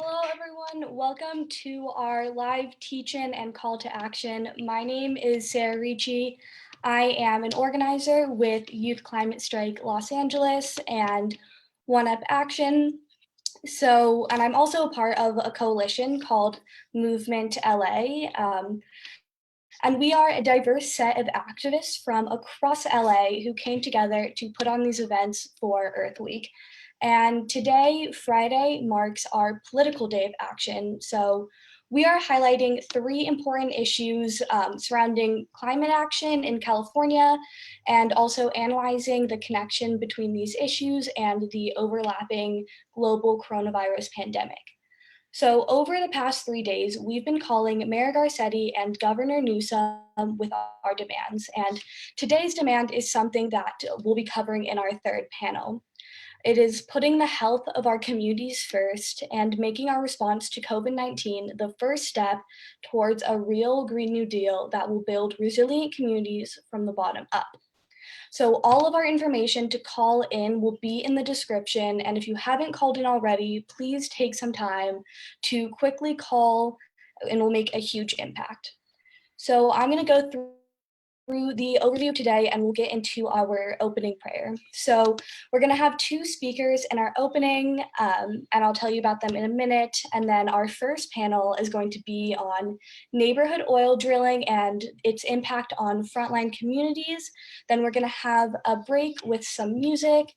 Hello, everyone. Welcome to our live teach-in and call to action. My name is Sarah Ricci. I am an organizer with Youth Climate Strike Los Angeles and One Up Action. And I'm also a part of a coalition called Movement LA. And we are a diverse set of activists from across LA who came together to put on these events for Earth Week. And today, Friday, marks our political day of action. So we are highlighting three important issues surrounding climate action in California, and also analyzing the connection between these issues and the overlapping global coronavirus pandemic. So over the past 3 days, we've been calling Mayor Garcetti and Governor Newsom with our demands. And today's demand is something that we'll be covering in our third panel. It is putting the health of our communities first and making our response to COVID-19 the first step towards a real Green New Deal that will build resilient communities from the bottom up. So all of our information to call in will be in the description. And if you haven't called in already, please take some time to quickly call and will make a huge impact. So I'm going to go through the overview today and we'll get into our opening prayer. So we're going to have two speakers in our opening and I'll tell you about them in a minute. And then our first panel is going to be on neighborhood oil drilling and its impact on frontline communities. Then we're going to have a break with some music.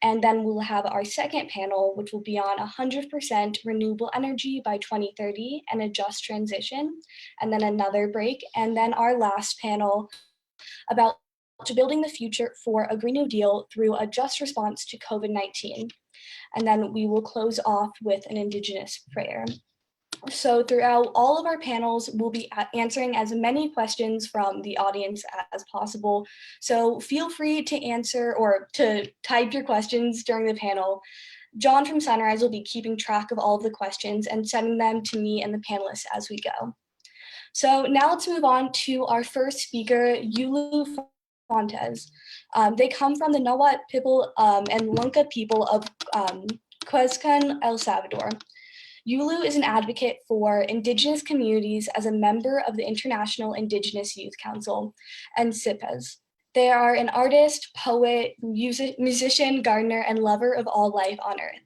And then we'll have our second panel, which will be on 100% renewable energy by 2030 and a just transition, and then another break. And then our last panel about building the future for a Green New Deal through a just response to COVID-19. And then we will close off with an Indigenous prayer. So throughout all of our panels, we'll be answering as many questions from the audience as possible. So feel free to answer or to type your questions during the panel. John from Sunrise will be keeping track of all of the questions and sending them to me and the panelists as we go. So now let's move on to our first speaker, Yulu Fuentes. They come from the Nahuatl people and Lunca people of Cuezcan, El Salvador. Yulu is an advocate for Indigenous communities as a member of the International Indigenous Youth Council and SIPES. They are an artist, poet, musician, gardener, and lover of all life on Earth.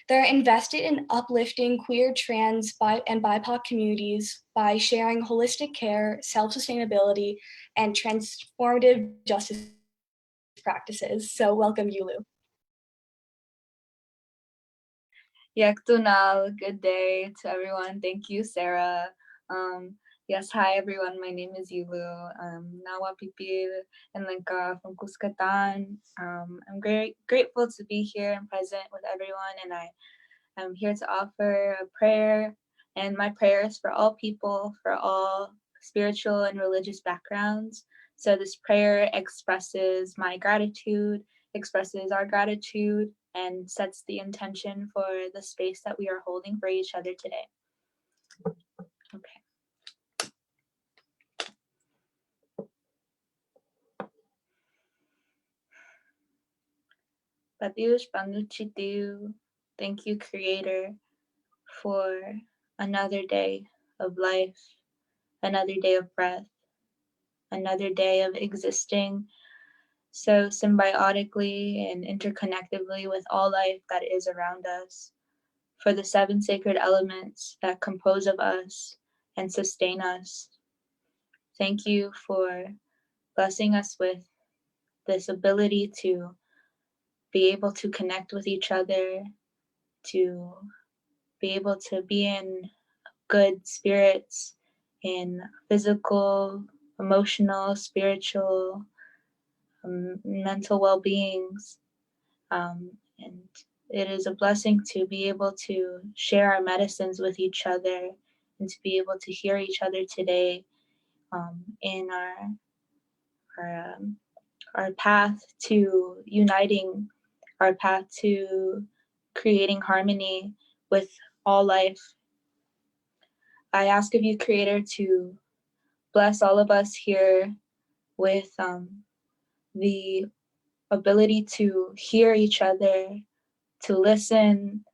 They're invested in uplifting queer, trans, and BIPOC communities by sharing holistic care, self-sustainability, and transformative justice practices. So welcome, Yulu. Yaktunal, good day to everyone. Thank you, Sarah. Yes, hi everyone. My name is Yulu. Nawa Pipil and Lenka from Cuscatan. I'm very grateful to be here and present with everyone, and I'm here to offer a prayer. And my prayer is for all people, for all spiritual and religious backgrounds. So this prayer expresses my gratitude, expresses our gratitude, and sets the intention for the space that we are holding for each other today. Okay. Patiush Panuchitiu, thank you, Creator, for another day of life, another day of breath, another day of existing so symbiotically and interconnectively with all life that is around us, for the 7 sacred elements that compose of us and sustain us. Thank you for blessing us with this ability to be able to connect with each other, to be able to be in good spirits, in physical, emotional, spiritual, mental well-beings. And it is a blessing to be able to share our medicines with each other and to be able to hear each other today in our path to uniting, our path to creating harmony with all life. I ask of you, Creator, to bless all of us here with the ability to hear each other, to listen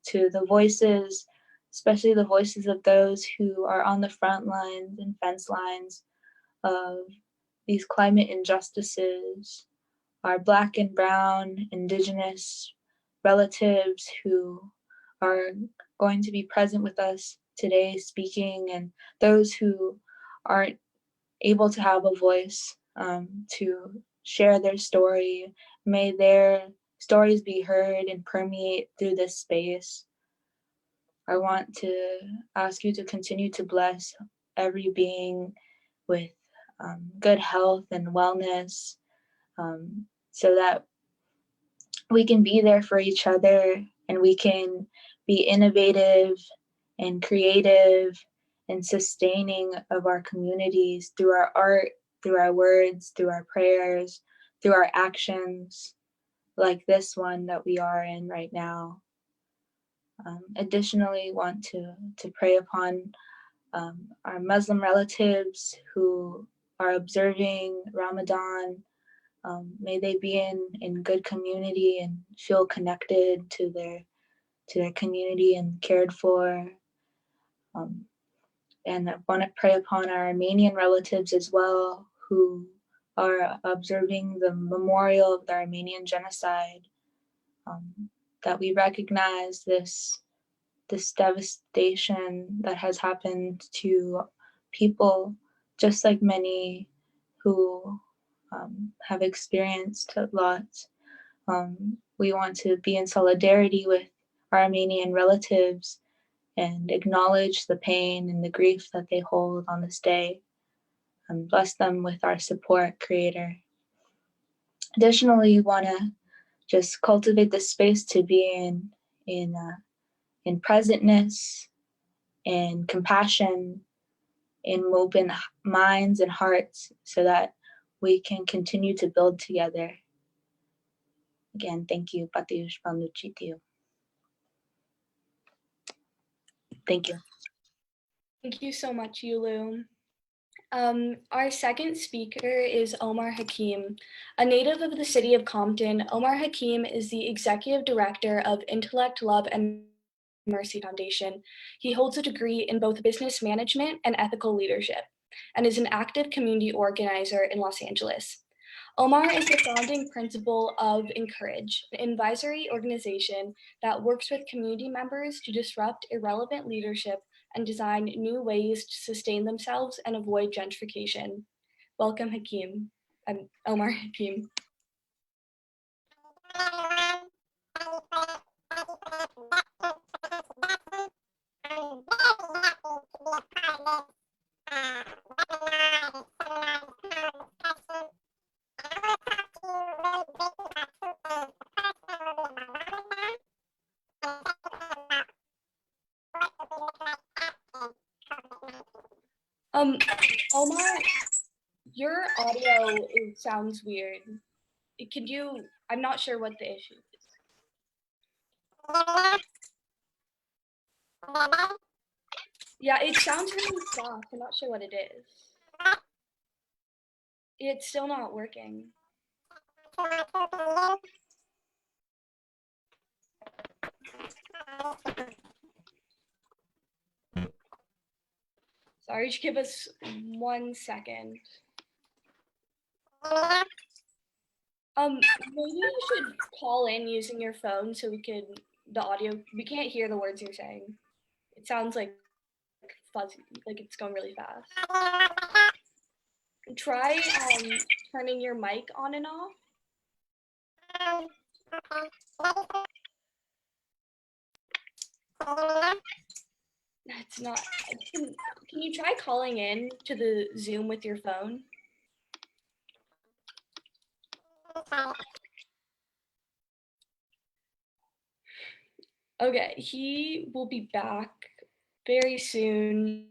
to the voices especially the voices of those who are on the front lines and fence lines of these climate injustices, our Black and Brown, Indigenous relatives who are going to be present with us today speaking, and those who aren't able to have a voice to share their story. May their stories be heard and permeate through this space. I want to ask you to continue to bless every being with good health and wellness, so that we can be there for each other and we can be innovative and creative and sustaining of our communities through our art, through our words, through our prayers, through our actions, like this one that we are in right now. Additionally, want to pray upon our Muslim relatives who are observing Ramadan. May they be in good community and feel connected to their community and cared for. And I want to pray upon our Armenian relatives as well, who are observing the memorial of the Armenian genocide. That we recognize this devastation that has happened to people, just like many who have experienced loss. We want to be in solidarity with our Armenian relatives and acknowledge the pain and the grief that they hold on this day, and bless them with our support, Creator. Additionally, we want to just cultivate the space to be in presentness, in compassion, in open minds and hearts, so that we can continue to build together. Again, thank you, Mathew. Thank you. Thank you so much, Yulu. Our second speaker is Umar Hakim. A native of the city of Compton, Umar Hakim is the executive director of Intellect, Love, and Mercy Foundation. He holds a degree in both business management and ethical leadership, and is an active community organizer in Los Angeles. Umar is the founding principal of INKERIJ, an advisory organization that works with community members to disrupt irrelevant leadership and design new ways to sustain themselves and avoid gentrification. Welcome, Hakim. I'm Umar Hakim. Omar, your audio sounds weird. Could you, I'm not sure what the issue is. Yeah, it sounds really soft. I'm not sure what it is. It's still not working. Sorry, just give us 1 second. Maybe you should call in using your phone so we can't hear the words you're saying. It sounds like fuzzy, like it's going really fast. Try turning your mic on and off. That's not, can you try calling in to the Zoom with your phone? Okay, he will be back very soon.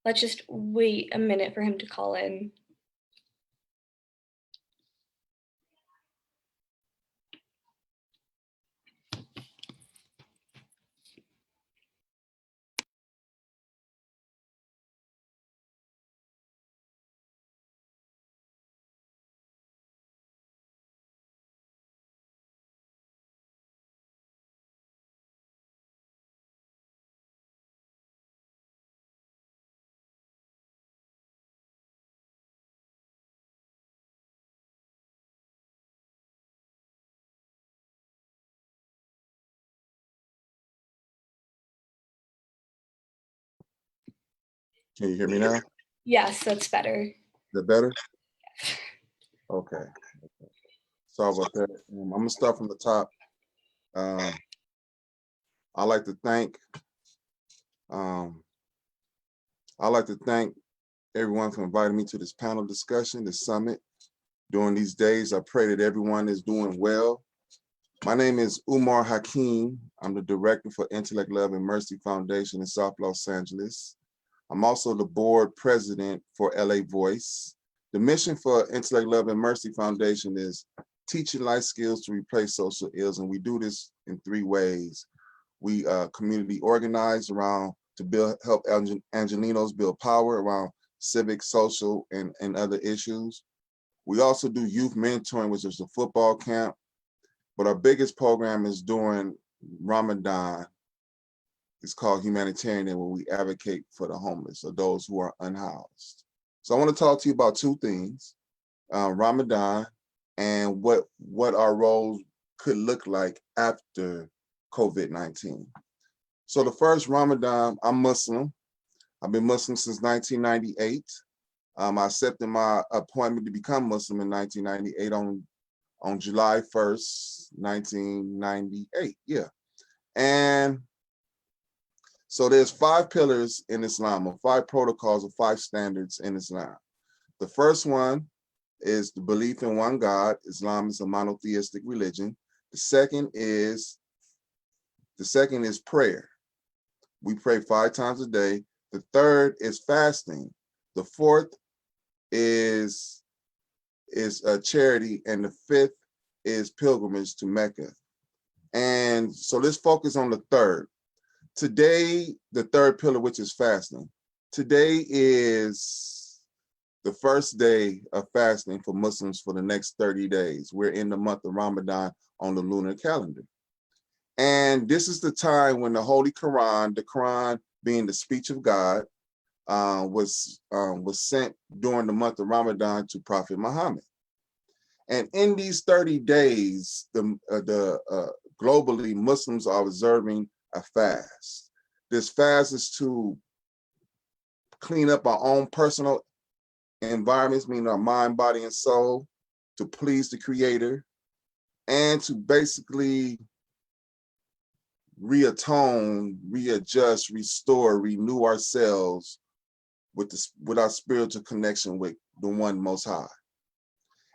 Let's just wait a minute for him to call in. Can you hear me now? Is Yes, that's better. that better? Okay. Sorry about that. I'm gonna start from the top. I'd like to thank everyone for inviting me to this panel discussion, this summit. During these days, I pray that everyone is doing well. My name is Umar Hakim. I'm the director for Intellect, Love, and Mercy Foundation in South Los Angeles. I'm also the board president for LA Voice. The mission for Intellect, Love, and Mercy Foundation is teaching life skills to replace social ills, and we do this in 3 ways. We community organize around to help Angelinos build power around civic, social, and other issues. We also do youth mentoring, which is a football camp, but our biggest program is during Ramadan. It's called Humanitarian, where we advocate for the homeless or those who are unhoused. So I want to talk to you about 2 things, Ramadan and what our roles could look like after COVID-19. So the first, Ramadan, I'm Muslim. I've been Muslim since 1998. I accepted my appointment to become Muslim in 1998 on July 1st, 1998, yeah. And so there's 5 pillars in Islam, or 5 protocols, or 5 standards in Islam. The first one is the belief in one God. Islam is a monotheistic religion. The second is prayer. We pray 5 times a day. The third is fasting. The fourth is charity, and the fifth is pilgrimage to Mecca. And so let's focus on the third. Today, the third pillar, which is fasting. Today is the first day of fasting for Muslims for the next 30 days. We're in the month of Ramadan on the lunar calendar. And this is the time when the Holy Quran, the Quran being the speech of God, was sent during the month of Ramadan to Prophet Muhammad. And in these 30 days, globally, Muslims are observing a fast. This fast is to clean up our own personal environments, meaning our mind, body, and soul, to please the Creator, and to basically reatone, readjust, restore, renew ourselves with our spiritual connection with the One Most High.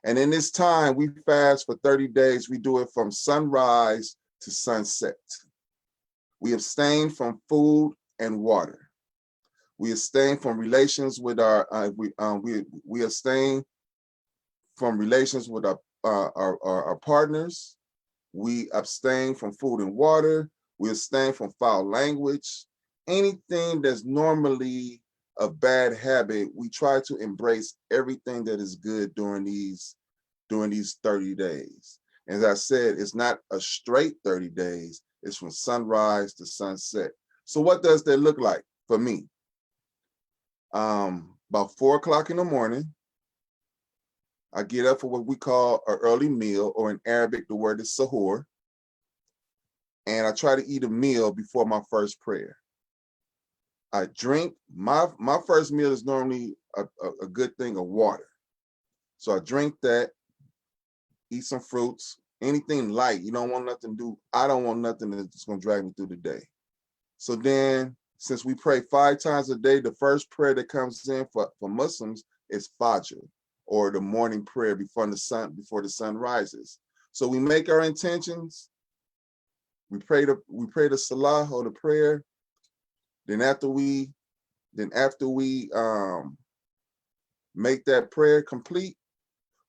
And in this time, we fast for 30 days. We do it from sunrise to sunset. We abstain from food and water. We abstain from relations with we abstain from relations with our partners. We abstain from food and water. We abstain from foul language. Anything that's normally a bad habit, we try to embrace everything that is good during these 30 days. As I said, it's not a straight 30 days. It's from sunrise to sunset. So what does that look like for me? About 4 o'clock in the morning, I get up for what we call an early meal, or in Arabic, the word is sahur. And I try to eat a meal before my first prayer. I drink, my first meal is normally a good thing of water. So I drink that, eat some fruits, anything light. You don't want nothing to do. I don't want nothing that's gonna drag me through the day. So then, since we pray 5 times a day, the first prayer that comes in for Muslims is Fajr, or the morning prayer before the sun rises. So we make our intentions. We pray the salah, or the prayer. Then after we make that prayer complete,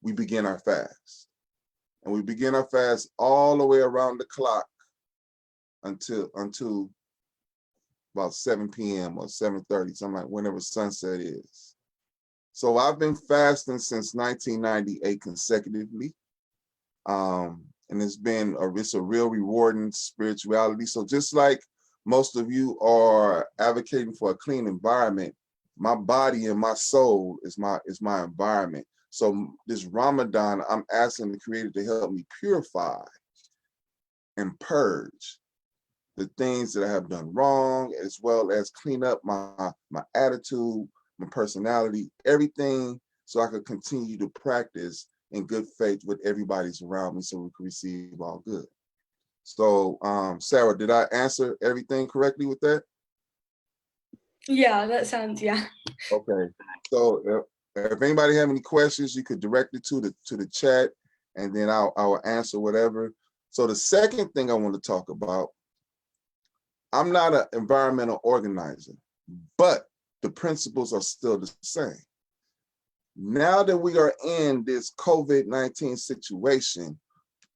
we begin our fast. And we begin our fast all the way around the clock until about 7 p.m. or 7:30, something like whenever sunset is. So I've been fasting since 1998 consecutively. And it's a real rewarding spirituality. So just like most of you are advocating for a clean environment, my body and my soul is my environment. So this Ramadan, I'm asking the Creator to help me purify and purge the things that I have done wrong, as well as clean up my attitude, my personality, everything, so I could continue to practice in good faith with everybody's around me so we can receive all good. So, Sarah, did I answer everything correctly with that? Yeah, that sounds, yeah. Okay. So if anybody have any questions, you could direct it to the chat, and then I'll answer whatever. So the second thing I want to talk about, I'm not an environmental organizer, but the principles are still the same. Now that we are in this COVID-19 situation,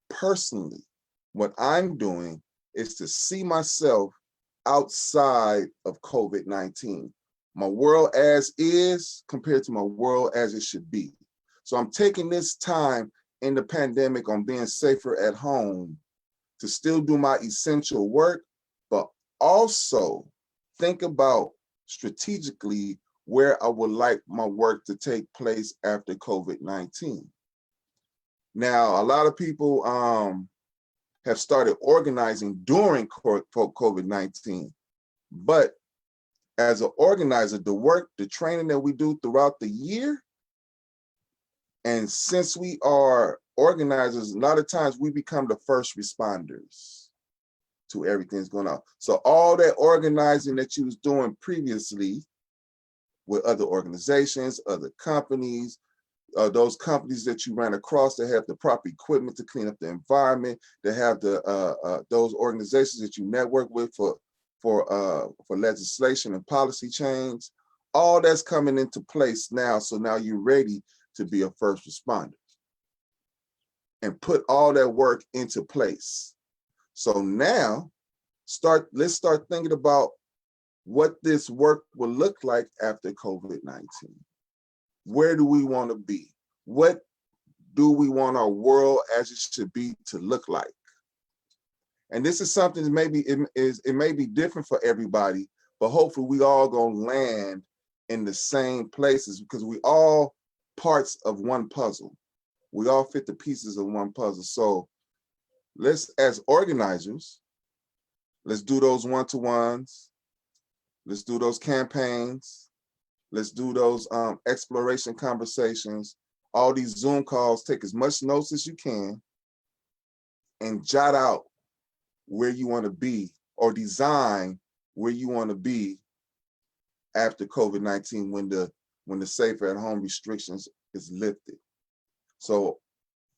personally, what I'm doing is to see myself outside of COVID-19, my world as is compared to my world as it should be. So I'm taking this time in the pandemic on being safer at home to still do my essential work, but also think about strategically where I would like my work to take place after COVID-19. Now, a lot of people have started organizing during COVID-19, but as an organizer, the work, the training that we do throughout the year, and since we are organizers, a lot of times we become the first responders to everything that's going on. So all that organizing that you was doing previously with other organizations, other companies, those companies that you ran across that have the proper equipment to clean up the environment, that have the those organizations that you network with for legislation and policy change, all that's coming into place now. So now you're ready to be a first responder and put all that work into place. So now let's start thinking about what this work will look like after COVID-19. Where do we want to be? What do we want our world as it should be to look like? And this is something that maybe it may be different for everybody, but hopefully we all gonna land in the same places because we all parts of one puzzle. We all fit the pieces of one puzzle. So let's, as organizers, let's do those one-to-ones. Let's do those campaigns. Let's do those exploration conversations. All these Zoom calls, take as much notes as you can and jot out where you want to be or design where you want to be after COVID-19 when the safer at home restrictions is lifted. So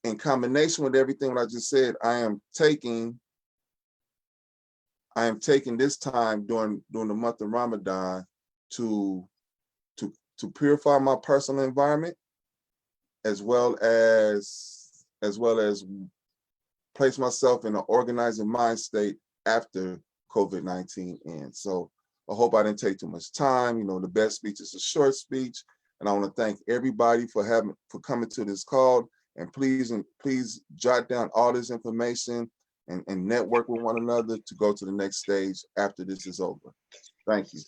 in combination with everything that I just said, I am taking this time during the month of Ramadan to purify my personal environment, as well as place myself in an organizing mind state after COVID-19 ends. So I hope I didn't take too much time. You know, the best speech is a short speech. And I want to thank everybody for coming to this call. And please jot down all this information and network with one another to go to the next stage after this is over. Thank you.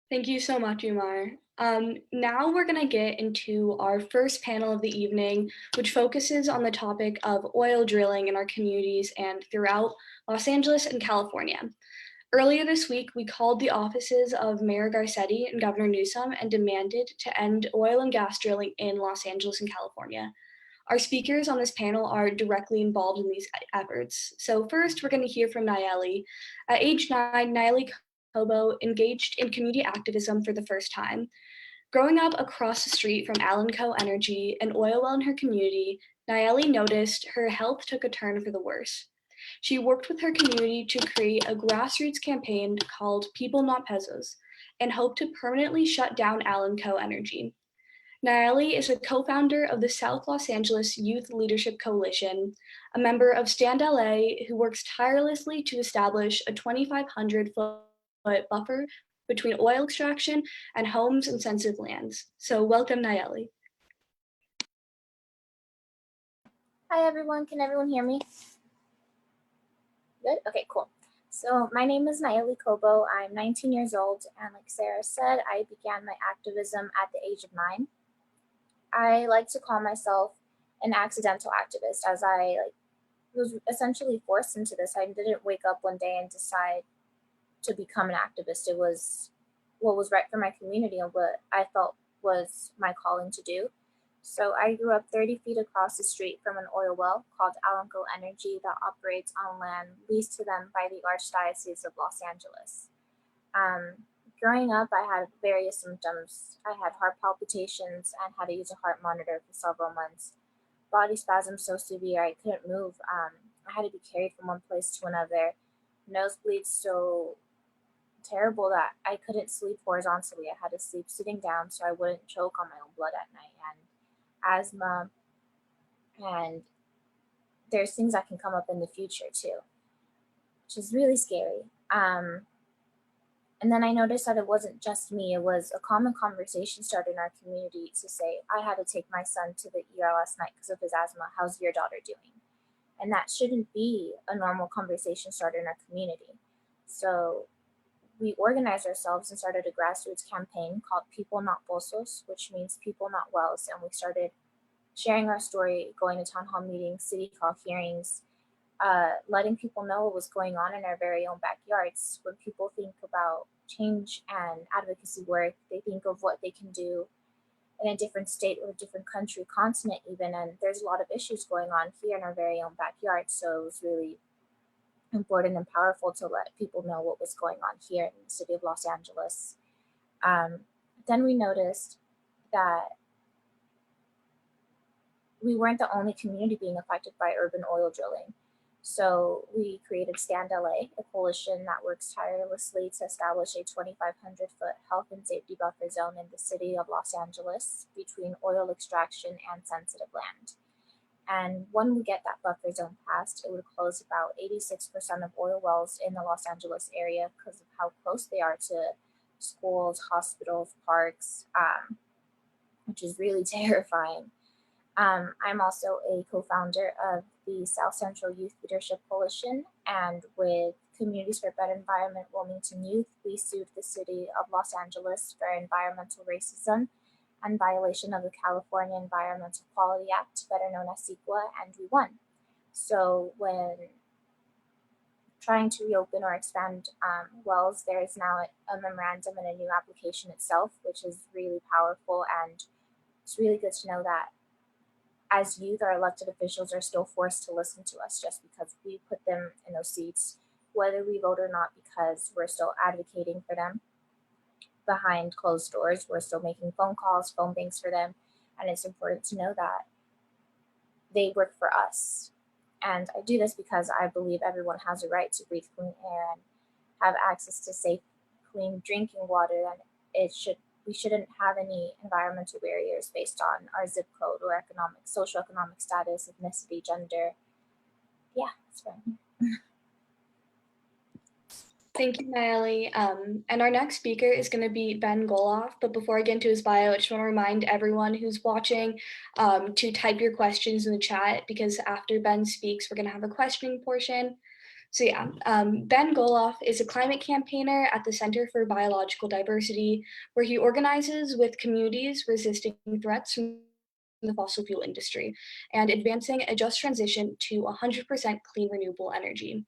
Thank you so much, Umar. Now we're going to get into our first panel of the evening, which focuses on the topic of oil drilling in our communities and throughout Los Angeles and California. Earlier this week, we called the offices of Mayor Garcetti and Governor Newsom and demanded to end oil and gas drilling in Los Angeles and California. Our speakers on this panel are directly involved in these efforts. So first, we're going to hear from Nalleli. At age 9, Nalleli Cobo engaged in community activism for the first time. Growing up across the street from INKERIJ Energy, an oil well in her community, Nalleli noticed her health took a turn for the worse. She worked with her community to create a grassroots campaign called People Not Pesos and hoped to permanently shut down INKERIJ Energy. Nalleli is a co-founder of the South Los Angeles Youth Leadership Coalition, a member of Stand LA who works tirelessly to establish a 2,500-foot buffer between oil extraction and homes and sensitive lands. So welcome, Nalleli. Hi everyone, can everyone hear me? Good, okay, cool. So my name is Nalleli Cobo. I'm 19 years old, and like Sarah said, I began my activism at the age of 9. I like to call myself an accidental activist, as I was essentially forced into this. I didn't wake up one day and decide to become an activist. It was what was right for my community and what I felt was my calling to do. So I grew up 30 feet across the street from an oil well called Alanco Energy that operates on land leased to them by the Archdiocese of Los Angeles. Growing up, I had various symptoms. I had heart palpitations and had to use a heart monitor for several months. Body spasms so severe I couldn't move. I had to be carried from one place to another. Nosebleeds so terrible that I couldn't sleep horizontally. I had to sleep sitting down so I wouldn't choke on my own blood at night. And asthma, and there's things that can come up in the future too, which is really scary. And then I noticed that it wasn't just me. It was a common conversation started in our community to say, I had to take my son to the ER last night because of his asthma. How's your daughter doing? And that shouldn't be a normal conversation started in our community. So we organized ourselves and started a grassroots campaign called People Not Pozos, which means people not wells. And we started sharing our story, going to town hall meetings, city hall hearings, letting people know what was going on in our very own backyards. When people think about change and advocacy work, they think of what they can do in a different state or a different country, continent even, and there's a lot of issues going on here in our very own backyard. So it was really important and powerful to let people know what was going on here in the city of Los Angeles. Then we noticed that we weren't the only community being affected by urban oil drilling. So we created Stand LA, a coalition that works tirelessly to establish a 2,500-foot health and safety buffer zone in the city of Los Angeles between oil extraction and sensitive land. And when we get that buffer zone passed, it would close about 86% of oil wells in the Los Angeles area because of how close they are to schools, hospitals, parks, which is really terrifying. I'm also a co-founder of the South Central Youth Leadership Coalition, and with Communities for a Better Environment Wilmington Youth, we sued the city of Los Angeles for environmental racism and violation of the California Environmental Quality Act, better known as CEQA, and we won. So when trying to reopen or expand wells, there is now a memorandum and a new application itself, which is really powerful, and it's really good to know that as youth, our elected officials are still forced to listen to us just because we put them in those seats, whether we vote or not, because we're still advocating for them behind closed doors. We're still making phone calls, phone banks for them. And it's important to know that they work for us. And I do this because I believe everyone has a right to breathe clean air and have access to safe, clean drinking water. And we shouldn't have any environmental barriers based on our zip code or socioeconomic status, ethnicity, gender. Yeah, that's fine. Thank you, Nalleli. And our next speaker is going to be Ben Goloff. But before I get into his bio, I just want to remind everyone who's watching to type your questions in the chat, because after Ben speaks, we're going to have a questioning portion. So yeah, Ben Goloff is a climate campaigner at the Center for Biological Diversity, where he organizes with communities resisting threats from the fossil fuel industry and advancing a just transition to 100% clean renewable energy.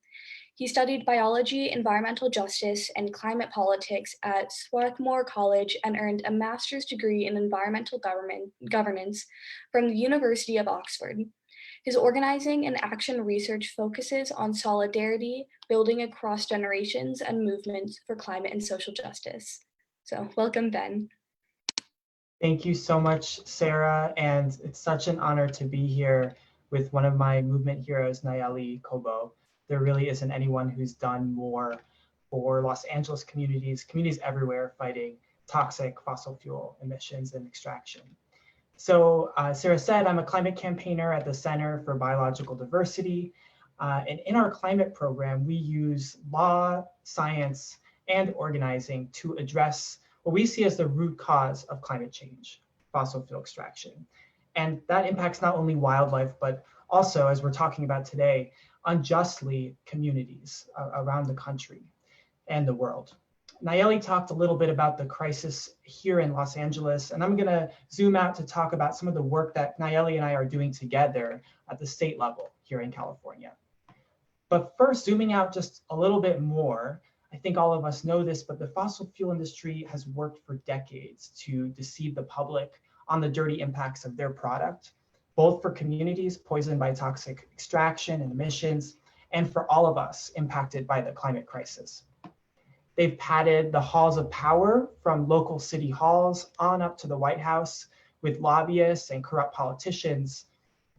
He studied biology, environmental justice, and climate politics at Swarthmore College and earned a master's degree in environmental governance from the University of Oxford. His organizing and action research focuses on solidarity, building across generations, and movements for climate and social justice. So welcome, Ben. Thank you so much, Sarah. And it's such an honor to be here with one of my movement heroes, Nalleli, Cobo. There really isn't anyone who's done more for Los Angeles communities everywhere fighting toxic fossil fuel emissions and extraction. So Sarah said, I'm a climate campaigner at the Center for Biological Diversity. And in our climate program, we use law, science, and organizing to address what we see as the root cause of climate change, fossil fuel extraction. And that impacts not only wildlife, but also, as we're talking about today, unjustly communities around the country and the world. Nalleli talked a little bit about the crisis here in Los Angeles, and I'm gonna zoom out to talk about some of the work that Nalleli and I are doing together at the state level. here in California. But first, zooming out just a little bit more, I think all of us know this, but the fossil fuel industry has worked for decades to deceive the public on the dirty impacts of their product, both for communities poisoned by toxic extraction and emissions, and for all of us impacted by the climate crisis. They've padded the halls of power from local city halls on up to the White House with lobbyists and corrupt politicians,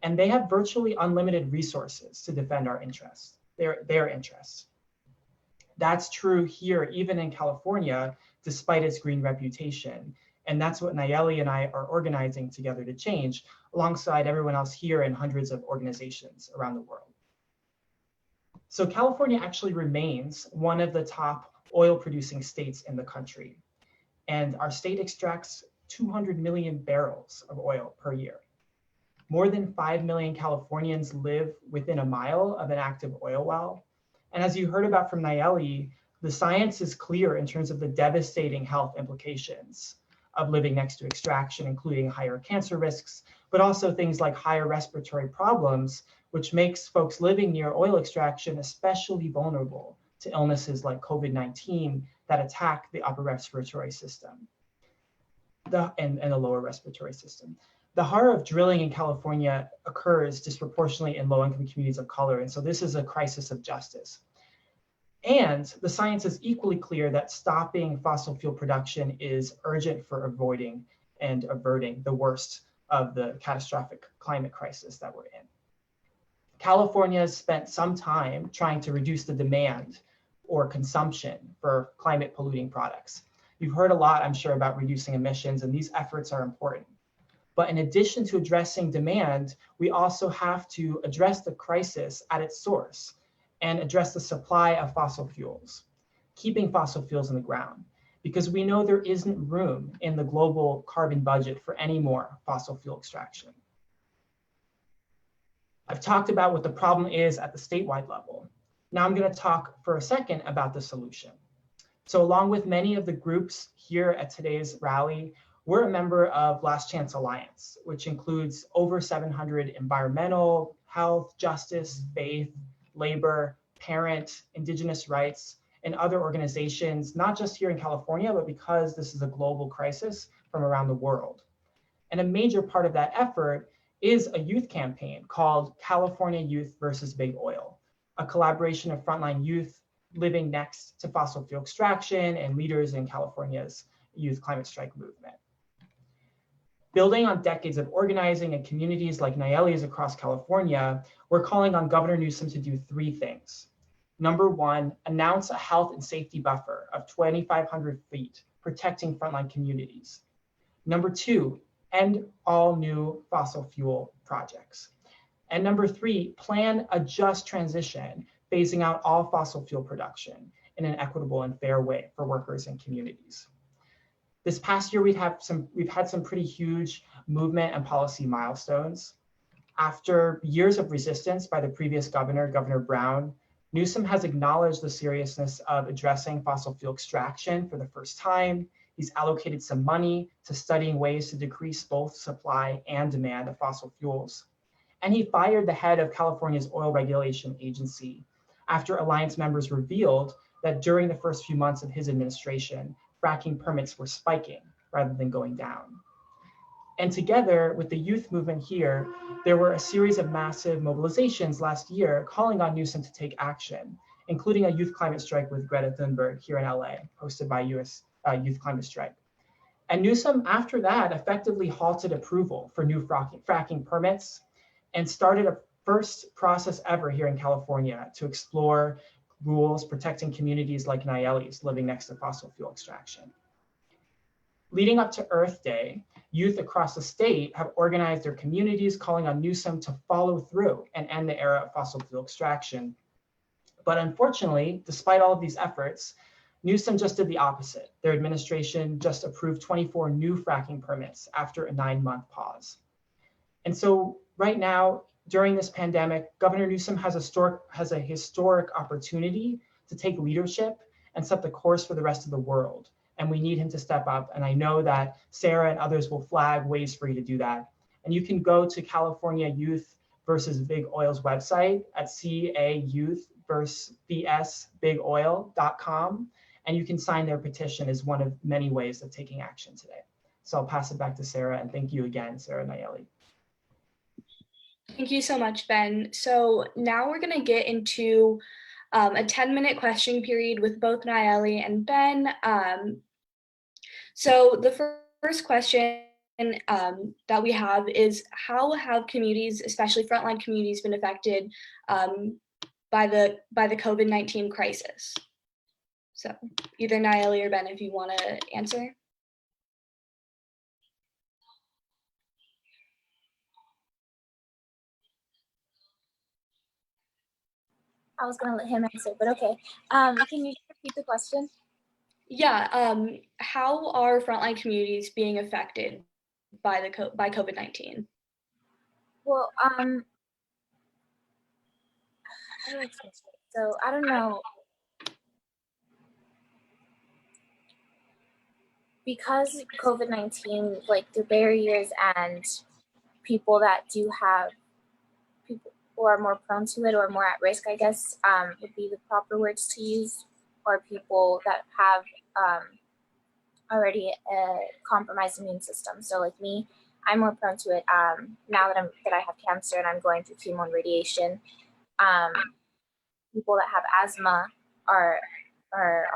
and they have virtually unlimited resources to defend our interests, their interests. That's true here, even in California, despite its green reputation. And that's what Nalleli and I are organizing together to change, alongside everyone else here and hundreds of organizations around the world. So California actually remains one of the top oil producing states in the country. And our state extracts 200 million barrels of oil per year. More than 5 million Californians live within a mile of an active oil well. And as you heard about from Nalleli, the science is clear in terms of the devastating health implications of living next to extraction, including higher cancer risks, but also things like higher respiratory problems, which makes folks living near oil extraction especially vulnerable to illnesses like COVID-19 that attack the upper respiratory system and the lower respiratory system. The horror of drilling in California occurs disproportionately in low-income communities of color, and so this is a crisis of justice. And the science is equally clear that stopping fossil fuel production is urgent for avoiding and averting the worst of the catastrophic climate crisis that we're in. California has spent some time trying to reduce the demand or consumption for climate polluting products. You've heard a lot, I'm sure, about reducing emissions, and these efforts are important. But in addition to addressing demand, we also have to address the crisis at its source and address the supply of fossil fuels, keeping fossil fuels in the ground, because we know there isn't room in the global carbon budget for any more fossil fuel extraction. I've talked about what the problem is at the statewide level. Now I'm going to talk for a second about the solution. So along with many of the groups here at today's rally, we're a member of Last Chance Alliance, which includes over 700 environmental, health, justice, faith, labor, parent, Indigenous rights, and other organizations, not just here in California, but because this is a global crisis, from around the world. And a major part of that effort is a youth campaign called California Youth versus Big Oil, a collaboration of frontline youth living next to fossil fuel extraction and leaders in California's youth climate strike movement. Building on decades of organizing in communities like Nalleli's across California, we're calling on Governor Newsom to do 3 things. Number 1, announce a health and safety buffer of 2,500 feet, protecting frontline communities. Number 2, end all new fossil fuel projects. And number 3, plan a just transition, phasing out all fossil fuel production in an equitable and fair way for workers and communities. This past year, we've had some pretty huge movement and policy milestones. After years of resistance by the previous governor, Governor Brown, Newsom has acknowledged the seriousness of addressing fossil fuel extraction for the first time. He's allocated some money to studying ways to decrease both supply and demand of fossil fuels. And he fired the head of California's oil regulation agency after Alliance members revealed that during the first few months of his administration, fracking permits were spiking rather than going down. And together with the youth movement here, there were a series of massive mobilizations last year calling on Newsom to take action, including a youth climate strike with Greta Thunberg here in LA, hosted by US Youth Climate Strike. And Newsom, after that, effectively halted approval for new fracking permits and started a first process ever here in California to explore rules protecting communities like Nalleli's living next to fossil fuel extraction. Leading up to Earth Day, youth across the state have organized their communities calling on Newsom to follow through and end the era of fossil fuel extraction. But unfortunately, despite all of these efforts, Newsom just did the opposite. Their administration just approved 24 new fracking permits after a 9-month pause. And so right now, during this pandemic, Governor Newsom has a historic opportunity to take leadership and set the course for the rest of the world. And we need him to step up. And I know that Sarah and others will flag ways for you to do that. And you can go to versus Big Oil's website at cayoutھ.bsbigoil.com. And you can sign their petition as one of many ways of taking action today. So I'll pass it back to Sarah, and thank you again, Sarah Nalleli. Thank you so much, Ben. So now we're going to get into a 10-minute question period with both Nalleli and Ben. So the first question that we have is, how have communities, especially frontline communities, been affected by the COVID-19 crisis? So either Nalleli or Ben, if you want to answer. I was gonna let him answer, but okay. Can you repeat the question? Yeah, how are frontline communities being affected by COVID-19? Well, how do I explain it? So I don't know, because COVID-19, like the barriers and people that do have, people who are more prone to it or more at risk, I guess, would be the proper words to use, or people that have already a compromised immune system. So like me, I'm more prone to it now that I have cancer and I'm going through chemo and radiation. People that have asthma are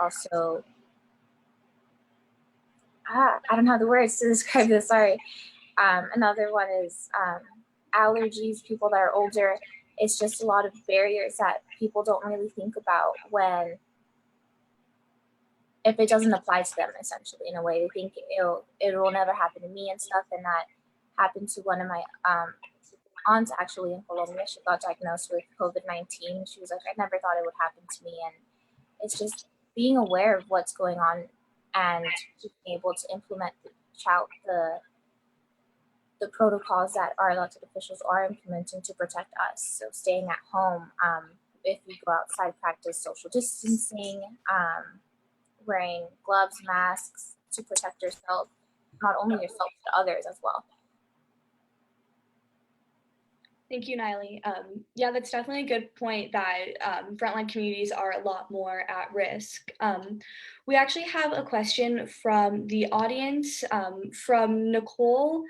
also, I don't have the words to describe this, sorry. Another one is allergies, people that are older. It's just a lot of barriers that people don't really think about if it doesn't apply to them, essentially, in a way. They think it will never happen to me and stuff, and that happened to one of my aunts, actually, in Colombia. She got diagnosed with COVID-19. She was like, I never thought it would happen to me. And it's just being aware of what's going on and being able to implement the protocols that our elected officials are implementing to protect us. So staying at home, if we go outside, practice social distancing, wearing gloves, masks to protect yourself, not only yourself, but others as well. Thank you, Nalleli. Yeah, that's definitely a good point that frontline communities are a lot more at risk. We actually have a question from the audience from Nicole.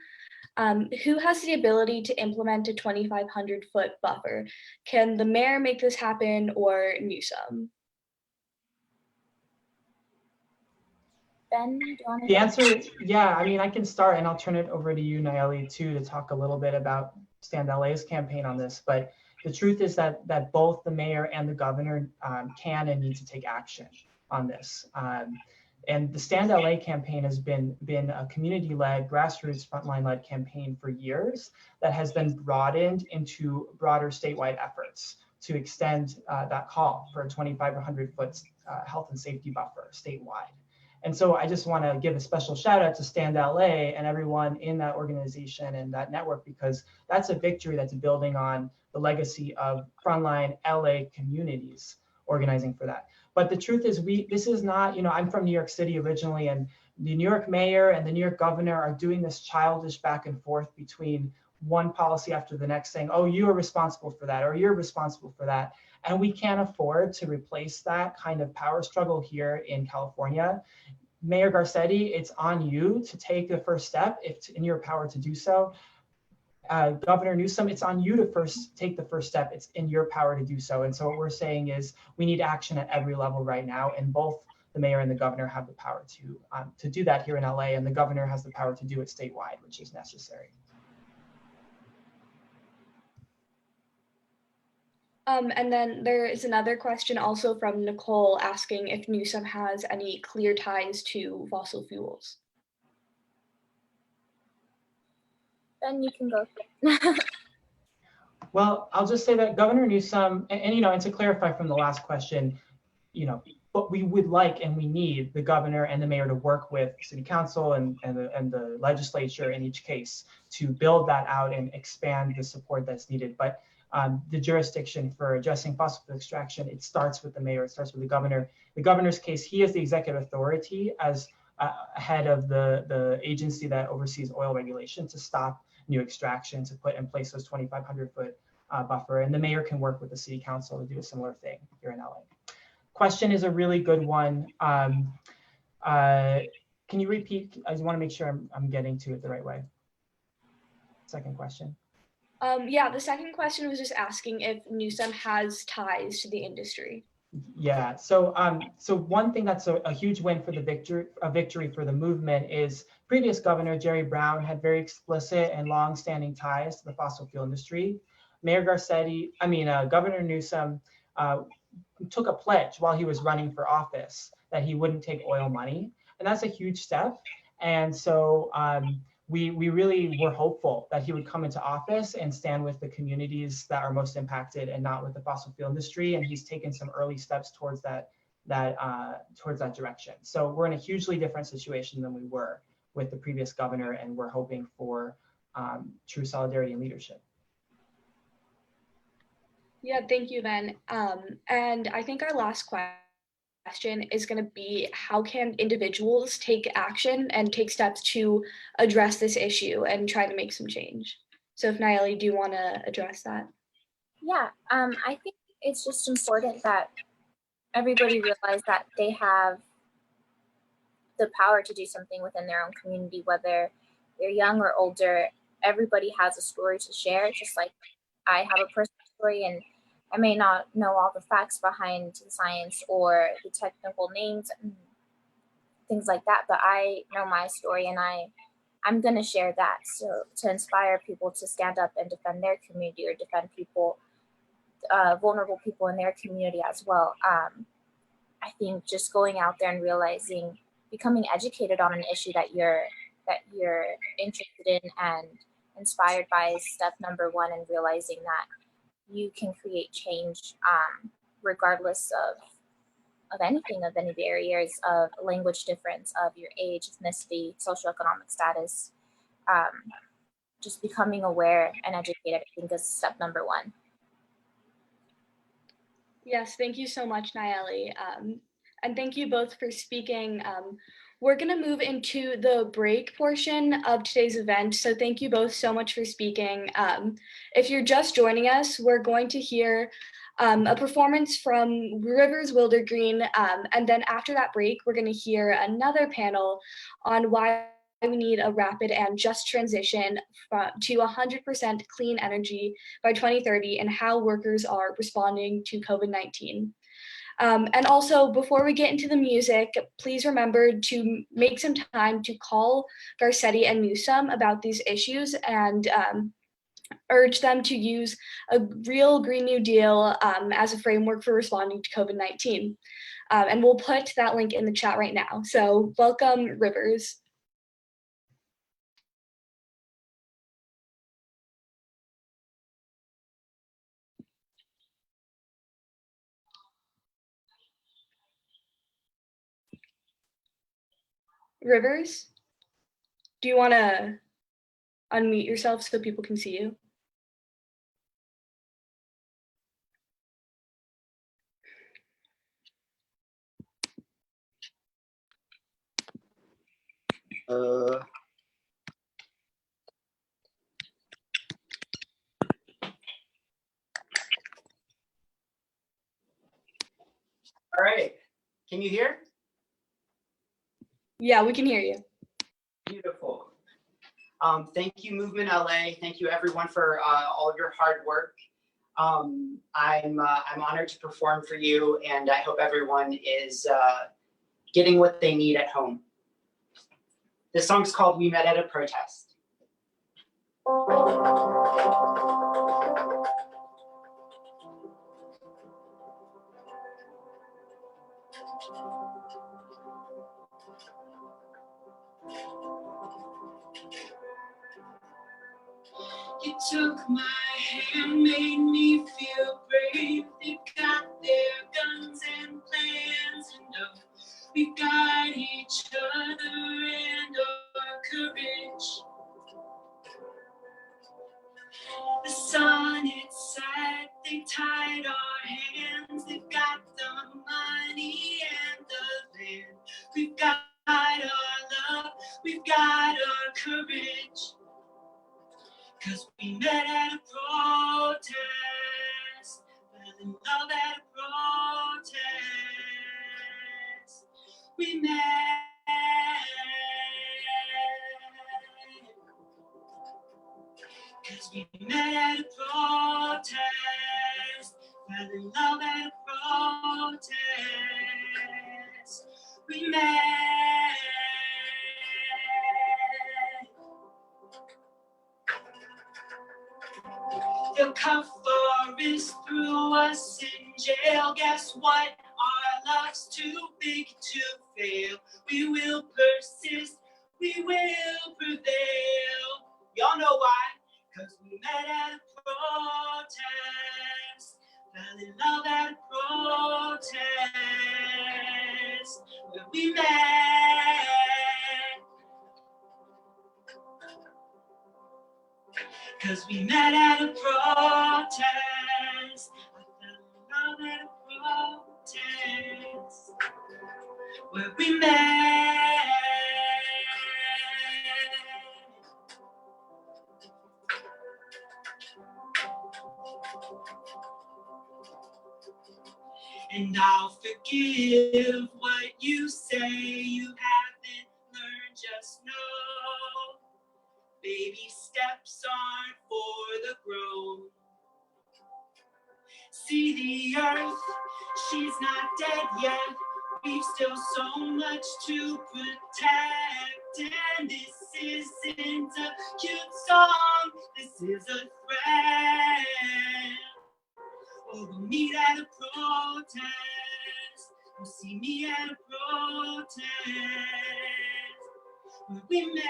Who has the ability to implement a 2,500-foot buffer? Can the mayor make this happen, or Newsom? Ben, do you want to The answer, yeah, I mean, I can start, and I'll turn it over to you, Nalleli, too, to talk a little bit about Stand LA's campaign on this. But the truth is that both the mayor and the governor can and need to take action on this. And the Stand LA campaign has been a community-led, grassroots, frontline-led campaign for years that has been broadened into broader statewide efforts to extend that call for a 2,500-foot health and safety buffer statewide. And so I just want to give a special shout out to Stand LA and everyone in that organization and that network, because that's a victory that's building on the legacy of frontline LA communities organizing for that. But the truth is, this is not, I'm from New York City originally, and the New York mayor and the New York governor are doing this childish back and forth between one policy after the next, saying, oh, you are responsible for that, or you're responsible for that. And we can't afford to replace that kind of power struggle here in California. Mayor Garcetti, it's on you to take the first step if it's in your power to do so. Governor Newsom, it's on you to first take the first step. It's in your power to do so. And so what we're saying is we need action at every level right now. And both the mayor and the governor have the power to do that here in LA. And the governor has the power to do it statewide, which is necessary. And then there is another question also from Nicole asking if Newsom has any clear ties to fossil fuels. Ben, you can go. Well, I'll just say that Governor Newsom, and to clarify from the last question, but we would like and we need the governor and the mayor to work with city council and the legislature in each case to build that out and expand the support that's needed. But the jurisdiction for addressing fossil fuel extraction, it starts with the mayor, it starts with the governor. The governor's case, he is the executive authority as head of the agency that oversees oil regulation to stop new extraction, to put in place those 2,500-foot buffer, and the mayor can work with the city council to do a similar thing here in LA. Question is a really good one. Can you repeat? I just want to make sure I'm getting to it the right way. Second question. Yeah, the second question was just asking if Newsom has ties to the industry. Yeah, so one thing that's a huge win for the victory for the movement is previous governor Jerry Brown had very explicit and long-standing ties to the fossil fuel industry. Mayor Garcetti, Governor Newsom took a pledge while he was running for office that he wouldn't take oil money, and that's a huge step. And so we really were hopeful that he would come into office and stand with the communities that are most impacted and not with the fossil fuel industry. And he's taken some early steps towards that direction. So we're in a hugely different situation than we were with the previous governor, and we're hoping for true solidarity and leadership. Yeah, thank you, Ben. And I think our last question is going to be, how can individuals take action and take steps to address this issue and try to make some change? So if Nalleli, do you want to address that? Yeah, I think it's just important that everybody realize that they have the power to do something within their own community, whether they're young or older. Everybody has a story to share, just like I have a personal story, and I may not know all the facts behind the science or the technical names and things like that, but I know my story, and I'm going to share that, so to inspire people to stand up and defend their community or defend people, vulnerable people in their community as well. I think just going out there and realizing, becoming educated on an issue that you're interested in and inspired by is step number one, and realizing that you can create change regardless of anything, of any barriers, of language difference, of your age, ethnicity, socioeconomic status. Just becoming aware and educated, I think, is step number one. Yes, thank you so much, Nalleli. And thank you both for speaking. We're going to move into the break portion of today's event. So thank you both so much for speaking. If you're just joining us, we're going to hear a performance from Rivers Wildergreen. And then after that break, we're going to hear another panel on why we need a rapid and just transition to 100% clean energy by 2030 and how workers are responding to COVID-19. And also, before we get into the music, please remember to make some time to call Garcetti and Newsom about these issues and urge them to use a real Green New Deal as a framework for responding to COVID-19. And we'll put that link in the chat right now. So welcome, Rivers. Rivers, do you want to unmute yourself so people can see you? All right, can you hear? Yeah, we can hear you. Beautiful. Thank you, Movement LA. Thank you, everyone, for all of your hard work. I'm honored to perform for you, and I hope everyone is getting what they need at home. This song's called "We Met at a Protest." You took my hand, made me feel brave. They've got their guns and plans, and oh, we got each other and our courage. The sun, it's set, they tied our hands. They've got the money and the land. We've got our love, we've got our courage. 'Cause we met at a protest. we met. 'Cause we met at a protest, fell in love at a protest. We met. The forest threw us in jail. Guess what? Our love's too big to fail. We will persist. We will prevail. Y'all know why? 'Cause we met at a protest. Fell in love at a protest. Where we met. 'Cause we met at a protest. I fell in love at a protest. Where we met. And I'll forgive what you say you haven't learned, just know baby steps aren't for the grown. See the earth, she's not dead yet. We've still so much to protect. And this isn't a cute song, this is a threat. Oh, we'll meet at a protest. You'll see me at a protest. Where we met.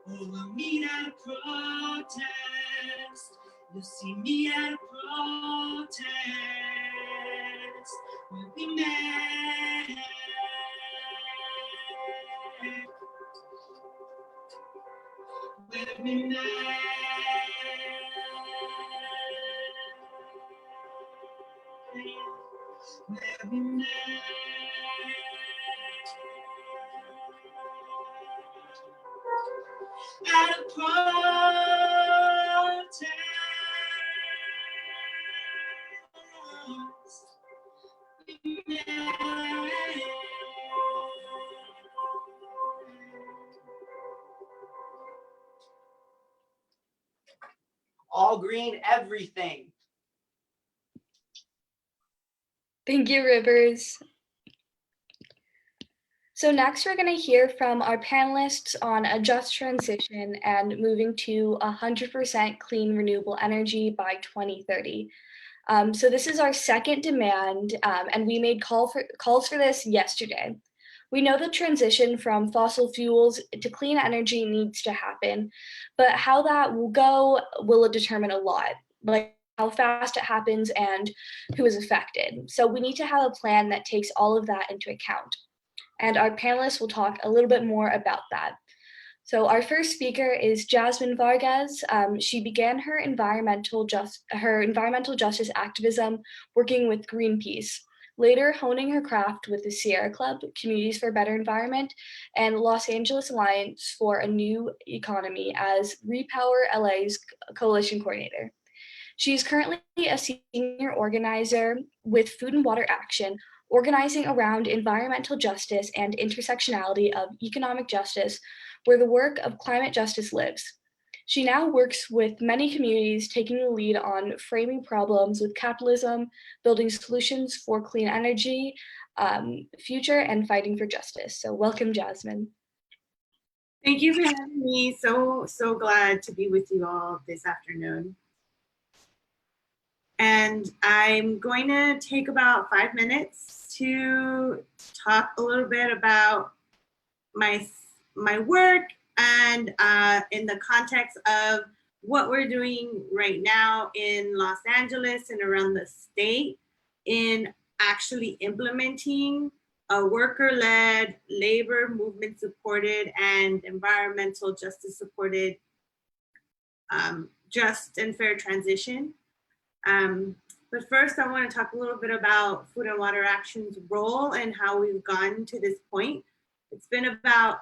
Oh, we'll meet at a protest. You'll see me at a protest. Where we met. Where we met. Where we met. At a protest. We met. All green, everything. Thank you, Rivers. So next we're going to hear from our panelists on a just transition and moving to 100% clean renewable energy by 2030. So this is our second demand, and we made calls for this yesterday. We know the transition from fossil fuels to clean energy needs to happen, but how that will go will determine a lot, like how fast it happens and who is affected. So we need to have a plan that takes all of that into account. And our panelists will talk a little bit more about that. So our first speaker is Jasmin Vargas. She began her environmental justice activism working with Greenpeace, later honing her craft with the Sierra Club, Communities for a Better Environment, and Los Angeles Alliance for a New Economy as Repower LA's coalition coordinator. She is currently a senior organizer with Food and Water Action, organizing around environmental justice and intersectionality of economic justice, where the work of climate justice lives. She now works with many communities, taking the lead on framing problems with capitalism, building solutions for clean energy, future, and fighting for justice. So welcome, Jasmin. Thank you for having me. So glad to be with you all this afternoon. And I'm going to take about 5 minutes to talk a little bit about my work and in the context of what we're doing right now in Los Angeles and around the state in actually implementing a worker-led, labor movement supported, and environmental justice supported just and fair transition. But first, I want to talk a little bit about Food and Water Action's role and how we've gotten to this point. It's been about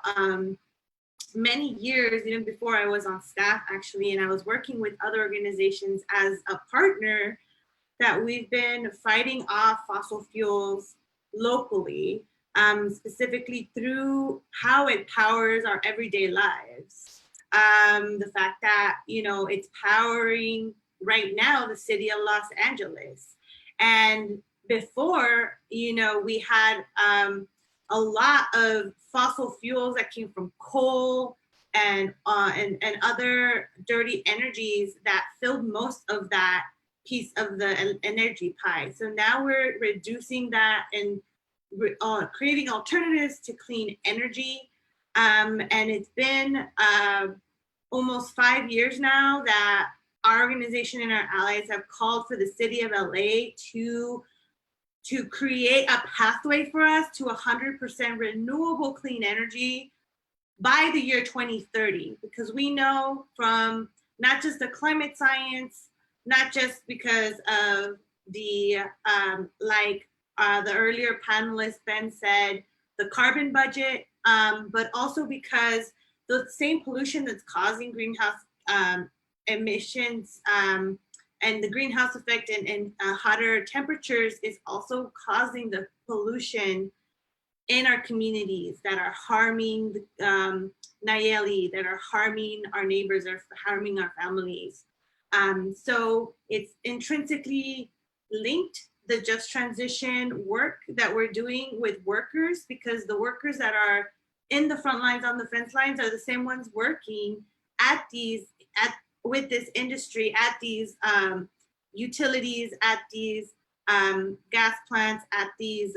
many years, even before I was on staff actually, and I was working with other organizations as a partner that we've been fighting off fossil fuels locally, specifically through how it powers our everyday lives. The fact that, it's powering right now the city of Los Angeles. And before, we had a lot of fossil fuels that came from coal and other dirty energies that filled most of that piece of the energy pie. So now we're reducing that and creating alternatives to clean energy. And it's been almost 5 years now that our organization and our allies have called for the city of LA to create a pathway for us to 100% renewable clean energy by the year 2030, because we know from not just the climate science, not just because of the, the earlier panelist Ben said, the carbon budget, but also because the same pollution that's causing greenhouse emissions and the greenhouse effect and hotter temperatures is also causing the pollution in our communities that are harming Nalleli, that are harming our neighbors, or harming our families. So it's intrinsically linked, the just transition work that we're doing with workers, because the workers that are in the front lines, on the fence lines, are the same ones working with this industry, at these utilities, at these gas plants, at these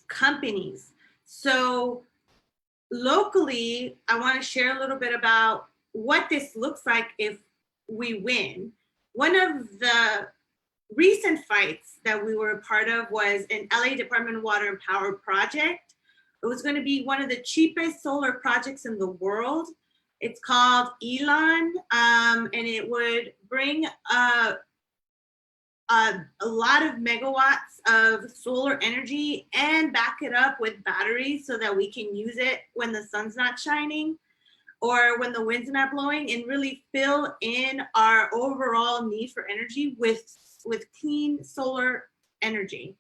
companies. So locally, I want to share a little bit about what this looks like if we win. One of the recent fights that we were a part of was an LA Department of Water and Power project. It was going to be one of the cheapest solar projects in the world. It's called Elon, and it would bring a lot of megawatts of solar energy and back it up with batteries so that we can use it when the sun's not shining or when the wind's not blowing, and really fill in our overall need for energy with clean solar energy.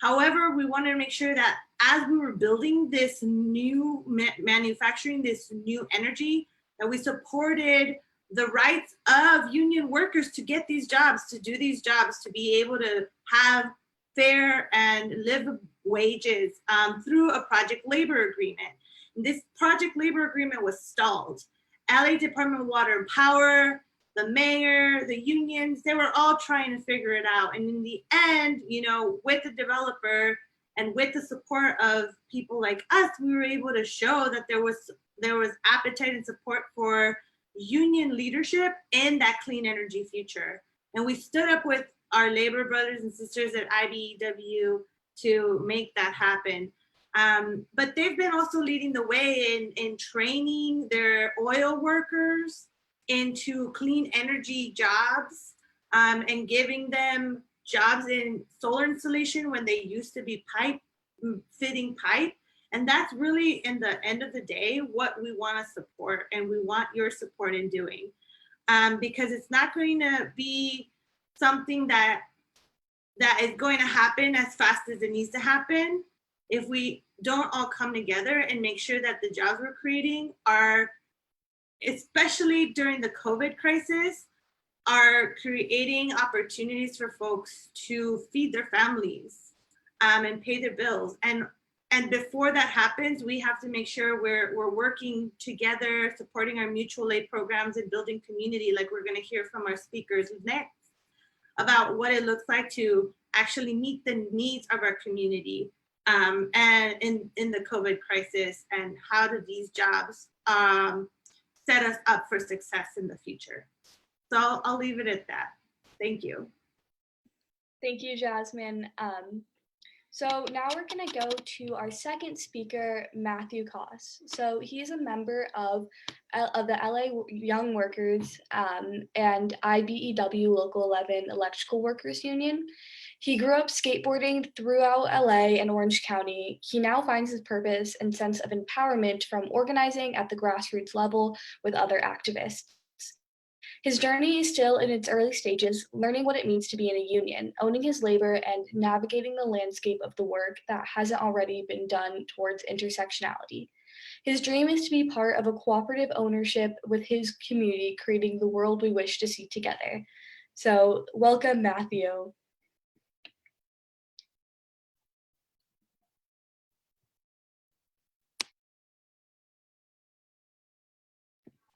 However, we wanted to make sure that as we were building this new manufacturing, this new energy, that we supported the rights of union workers to get these jobs, to do these jobs, to be able to have fair and livable wages through a project labor agreement. And this project labor agreement was stalled. LA Department of Water and Power, the mayor, the unions, they were all trying to figure it out. And in the end, with the developer and with the support of people like us, we were able to show that there was appetite and support for union leadership in that clean energy future. And we stood up with our labor brothers and sisters at IBEW to make that happen. But they've been also leading the way in training their oil workers into clean energy jobs, and giving them jobs in solar installation when they used to be fitting pipe. And that's really, in the end of the day, what we want to support, and we want your support in doing, because it's not going to be something that is going to happen as fast as it needs to happen if we don't all come together and make sure that the jobs we're creating are, especially during the COVID crisis, are creating opportunities for folks to feed their families and pay their bills. And before that happens, we have to make sure we're working together, supporting our mutual aid programs and building community, like we're going to hear from our speakers next, about what it looks like to actually meet the needs of our community and in the COVID crisis, and how do these jobs set us up for success in the future. So I'll leave it at that. Thank you. Thank you, Jasmin. So now we're going to go to our second speaker, Mathew Cose. So he's a member of the LA Young Workers and IBEW Local 11 Electrical Workers Union. He grew up skateboarding throughout LA and Orange County. He now finds his purpose and sense of empowerment from organizing at the grassroots level with other activists. His journey is still in its early stages, learning what it means to be in a union, owning his labor, and navigating the landscape of the work that hasn't already been done towards intersectionality. His dream is to be part of a cooperative ownership with his community, creating the world we wish to see together. So, welcome, Mathew.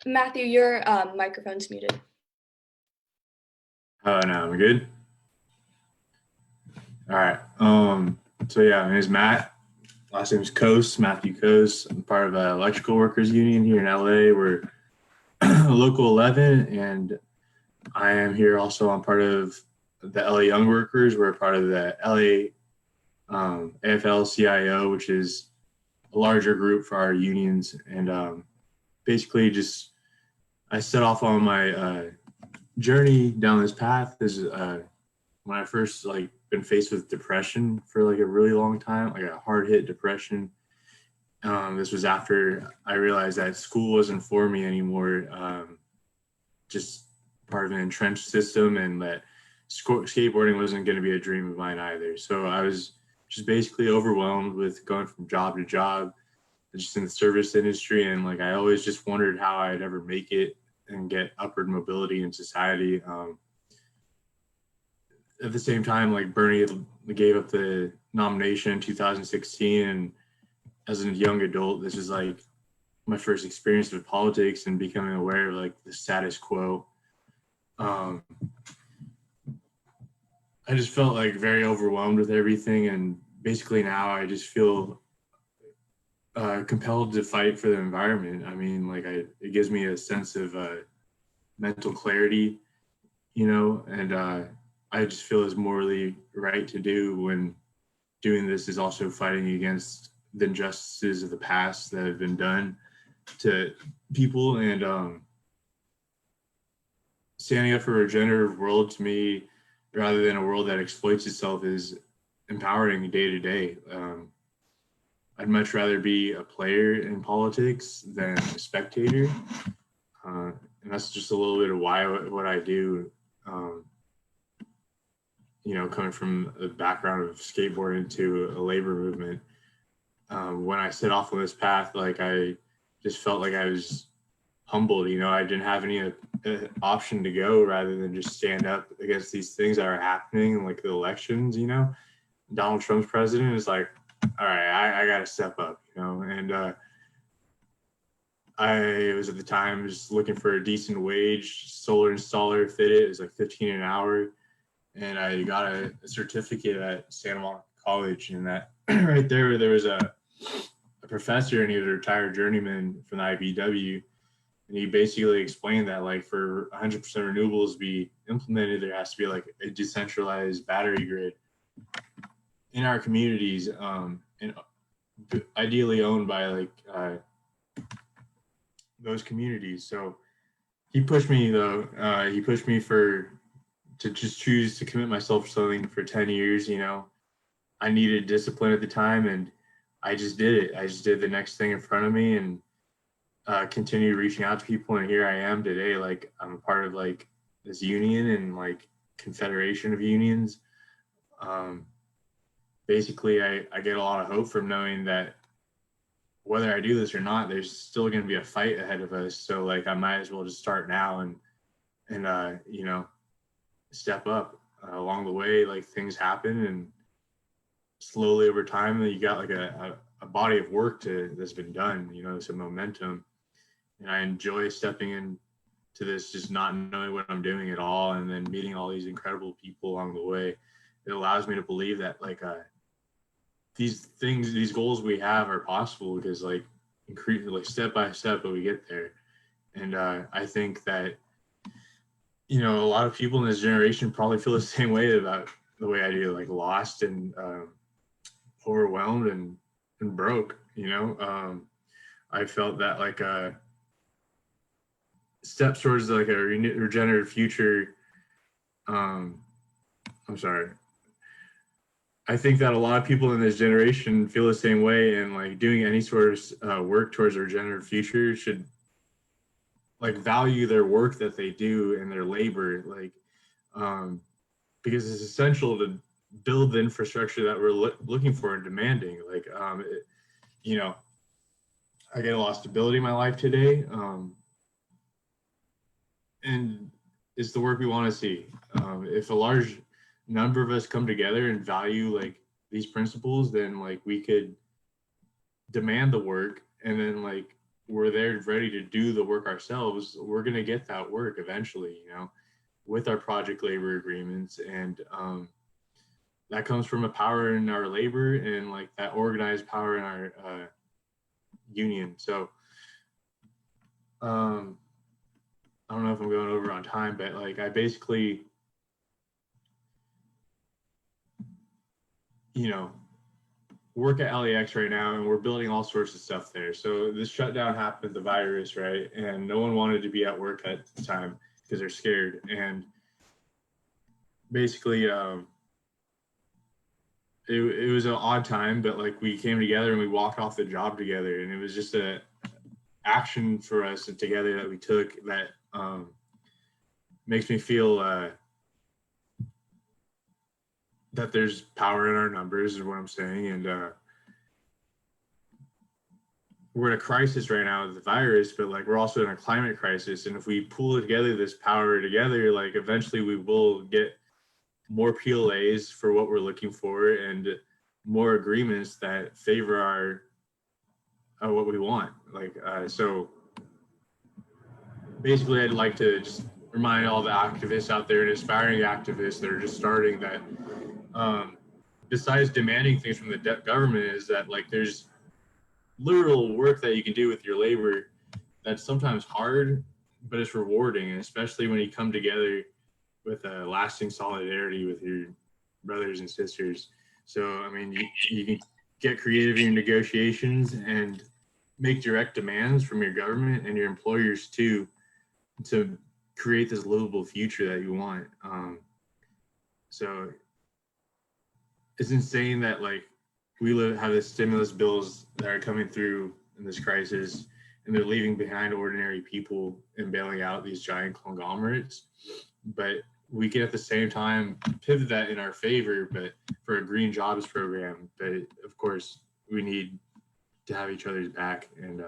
Mathew, your microphone's muted. Oh, no, we're good. All right. So yeah, my name is Matt. Last name is Cose, Mathew Cose. I'm part of the electrical workers union here in LA. We're local 11, and I am here also. I'm part of the LA Young Workers. We're part of the LA AFL-CIO, which is a larger group for our unions. And basically just, I set off on my journey down this path is when I first been faced with depression for a really long time, like a hard hit depression. This was after I realized that school wasn't for me anymore, just part of an entrenched system, and that skateboarding wasn't going to be a dream of mine either. So I was just basically overwhelmed with going from job to job, just in the service industry. And I always just wondered how I'd ever make it and get upward mobility in society. At the same time, Bernie gave up the nomination in 2016, and as a young adult, this is my first experience with politics and becoming aware of the status quo. I just felt very overwhelmed with everything, and basically now I just feel compelled to fight for the environment. I mean, it gives me a sense of mental clarity, and I just feel it's morally right to do when doing this is also fighting against the injustices of the past that have been done to people. And standing up for a regenerative world, to me, rather than a world that exploits itself, is empowering day to day. I'd much rather be a player in politics than a spectator. And that's just a little bit of why what I do. Coming from a background of skateboarding to a labor movement, when I set off on this path, I just felt like I was humbled. I didn't have any option to go rather than just stand up against these things that are happening, like the elections. Donald Trump's president is all right, I got to step up, and I was at the time just looking for a decent wage, solar installer fitted. It was $15 an hour. And I got a certificate at Santa Monica College, and that right there was a professor, and he was a retired journeyman from the IBEW, and he basically explained that for 100% renewables to be implemented, there has to be a decentralized battery grid in our communities, and ideally owned by those communities. So he pushed me to just choose to commit myself to something for 10 years. I needed discipline at the time, and I just did it. I just did the next thing in front of me, and continued reaching out to people. And here I am today. I'm a part of this union and confederation of unions. Basically, I get a lot of hope from knowing that whether I do this or not, there's still going to be a fight ahead of us. So I might as well just start now and step up along the way. Things happen, and slowly over time you got a body of work that's been done, some momentum. And I enjoy stepping into this, just not knowing what I'm doing at all, and then meeting all these incredible people along the way. It allows me to believe that these goals we have are possible, because step by step, but we get there. And I think that a lot of people in this generation probably feel the same way about the way I do, lost and overwhelmed and broke. I felt that steps towards a regenerative future. I think that a lot of people in this generation feel the same way, and doing any sort of work towards a regenerative future should like value their work that they do and their labor, like because it's essential to build the infrastructure that we're looking for and demanding. Like you know, I get a lot of stability in my life today, and it's the work we want to see. If a large number of us come together and value like these principles, then like we could demand the work, and then like we're there ready to do the work ourselves. We're going to get that work eventually, you know, with our project labor agreements. And that comes from a power in our labor and like that organized power in our union. So I don't know if I'm going over on time, but like I basically, you know, work at LAX right now, and we're building all sorts of stuff there. So this shutdown happened, the virus, right? And no one wanted to be at work at the time because they're scared. And basically, it was an odd time, but like we came together and we walked off the job together, and it was just a action for us and together that we took that makes me feel that there's power in our numbers is what I'm saying. And we're in a crisis right now with the virus, but like we're also in a climate crisis. And if we pull together this power together, like eventually we will get more PLAs for what we're looking for and more agreements that favor our what we want. Like so basically I'd like to just remind all the activists out there and aspiring activists that are just starting that besides demanding things from the government is that like there's literal work that you can do with your labor that's sometimes hard, but it's rewarding, and especially when you come together with a lasting solidarity with your brothers and sisters. So, I mean, you can get creative in your negotiations and make direct demands from your government and your employers too, to create this livable future that you want. So it's insane that like we have this stimulus bills that are coming through in this crisis, and they're leaving behind ordinary people and bailing out these giant conglomerates. But we can at the same time pivot that in our favor, but for a green jobs program. But of course, we need to have each other's back and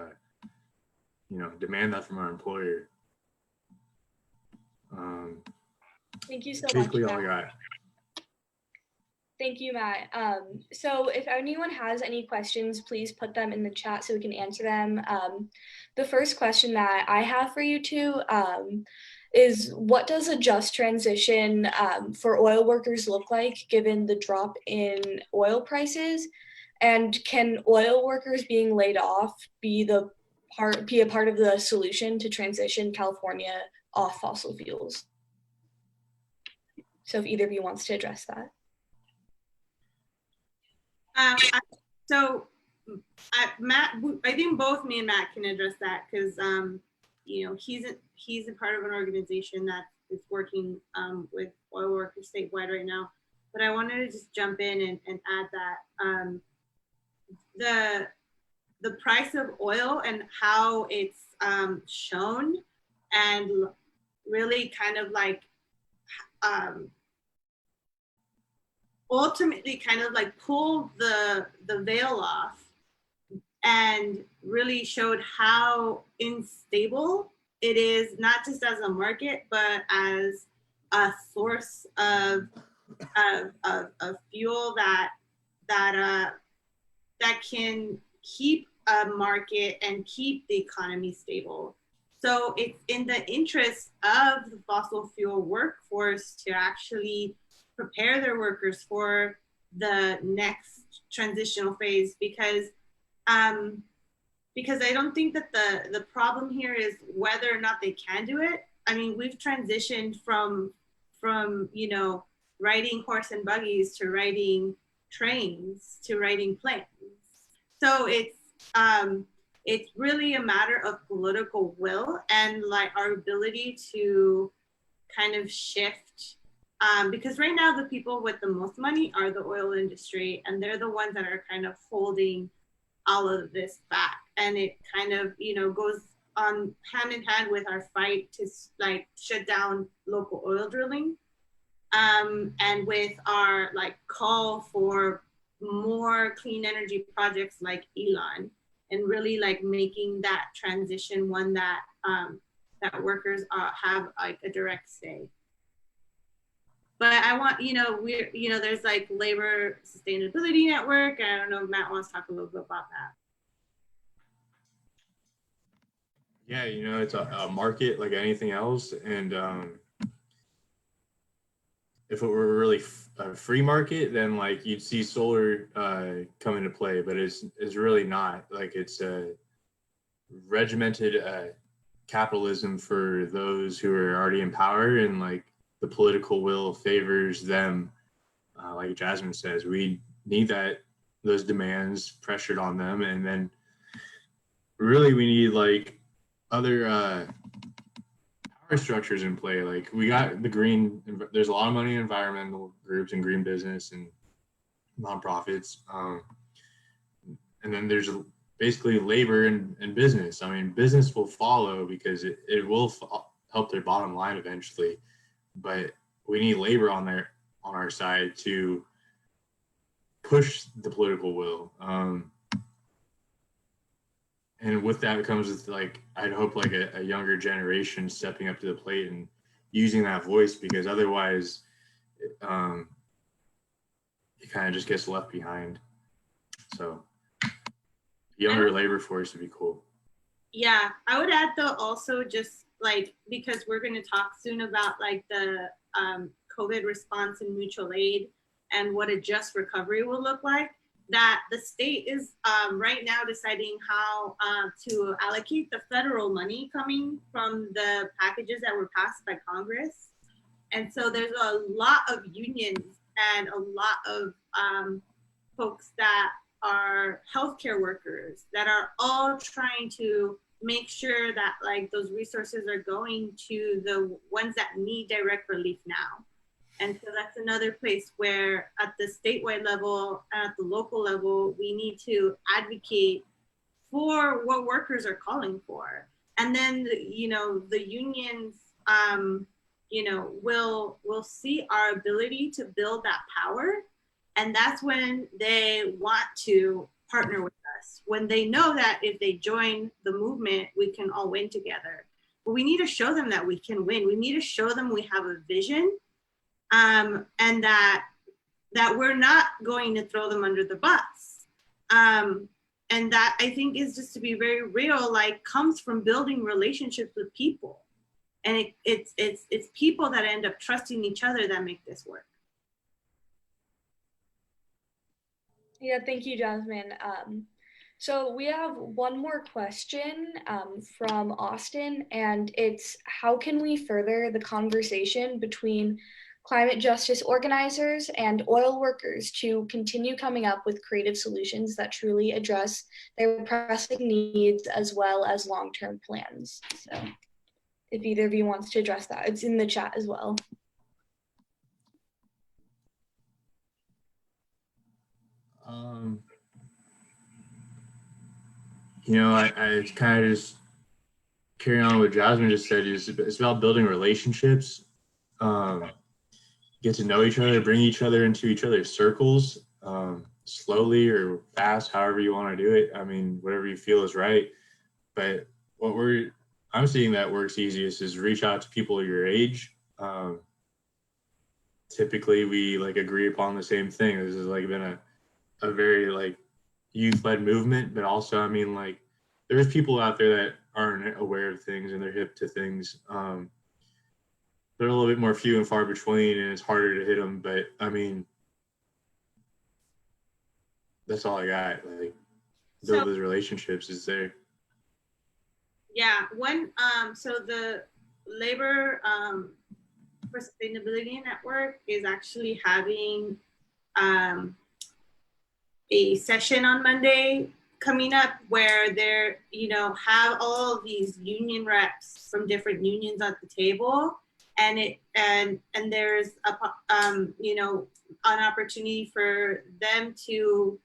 you know, demand that from our employer. Thank you so basically much, all I Matt. got. Thank you, Matt. So if anyone has any questions, please put them in the chat so we can answer them. The first question that I have for you two is, what does a just transition for oil workers look like given the drop in oil prices? And can oil workers being laid off be a part of the solution to transition California off fossil fuels? So if either of you wants to address that. Matt, I think both me and Matt can address that because, you know, he's a part of an organization that is working with oil workers statewide right now. But I wanted to just jump in and add that the price of oil and how it's shown and really kind of like ultimately kind of like pulled the veil off and really showed how unstable it is, not just as a market, but as a source of fuel that can keep a market and keep the economy stable. So it's in the interest of the fossil fuel workforce to actually prepare their workers for the next transitional phase, because I don't think that the problem here is whether or not they can do it. I mean, we've transitioned from you know, riding horse and buggies to riding trains to riding planes. So it's really a matter of political will and like our ability to kind of shift. Because right now the people with the most money are the oil industry, and they're the ones that are kind of holding all of this back. And it kind of, you know, goes on hand in hand with our fight to like shut down local oil drilling, and with our like call for more clean energy projects like Elon, and really like making that transition one that that workers have like a direct say. But I want, there's like Labor Sustainability Network. I don't know if Matt wants to talk a little bit about that. Yeah, it's a market like anything else. And if it were really a free market, then like you'd see solar come into play, but it's really not. Like it's a regimented capitalism for those who are already in power, and like the political will favors them. Like Jasmin says, we need those demands pressured on them, and then really we need like other power structures in play. Like we got there's a lot of money in environmental groups and green business and nonprofits, and then there's basically labor and business. I mean, business will follow because it will help their bottom line eventually, but we need labor on our side to push the political will. And with that comes with like, I'd hope like a younger generation stepping up to the plate and using that voice, because otherwise it kind of just gets left behind. So younger labor force would be cool. Yeah, I would add though also just like, because we're going to talk soon about like the COVID response and mutual aid and what a just recovery will look like, that the state is right now deciding how to allocate the federal money coming from the packages that were passed by Congress. And so there's a lot of unions and a lot of folks that are healthcare workers that are all trying to make sure that like those resources are going to the ones that need direct relief now. And so that's another place where at the statewide level, at the local level, we need to advocate for what workers are calling for. And then, the unions, will see our ability to build that power. And that's when they want to partner with us, when they know that if they join the movement, we can all win together. But we need to show them that we can win. We need to show them we have a vision, and that we're not going to throw them under the bus. And that I think is just to be very real, like comes from building relationships with people. And it's people that end up trusting each other that make this work. Yeah, thank you, Jasmin. So we have one more question from Austin, and it's how can we further the conversation between climate justice organizers and oil workers to continue coming up with creative solutions that truly address their pressing needs as well as long-term plans? So if either of you wants to address that, it's in the chat as well. I kind of just carry on what Jasmin just said. It's about building relationships, get to know each other, bring each other into each other's circles, slowly or fast, however you want to do it. I mean, whatever you feel is right. But I'm seeing that works easiest is reach out to people your age. Typically we like agree upon the same thing. This has like been a very like youth-led movement, but also, I mean, like there's people out there that aren't aware of things and they're hip to things. They're a little bit more few and far between, and it's harder to hit them. But I mean, that's all I got. Like, build those relationships is there. Yeah, so the Labor for Sustainability Network is actually having a session on Monday coming up where they're, have all of these union reps from different unions at the table. And there's an opportunity for them to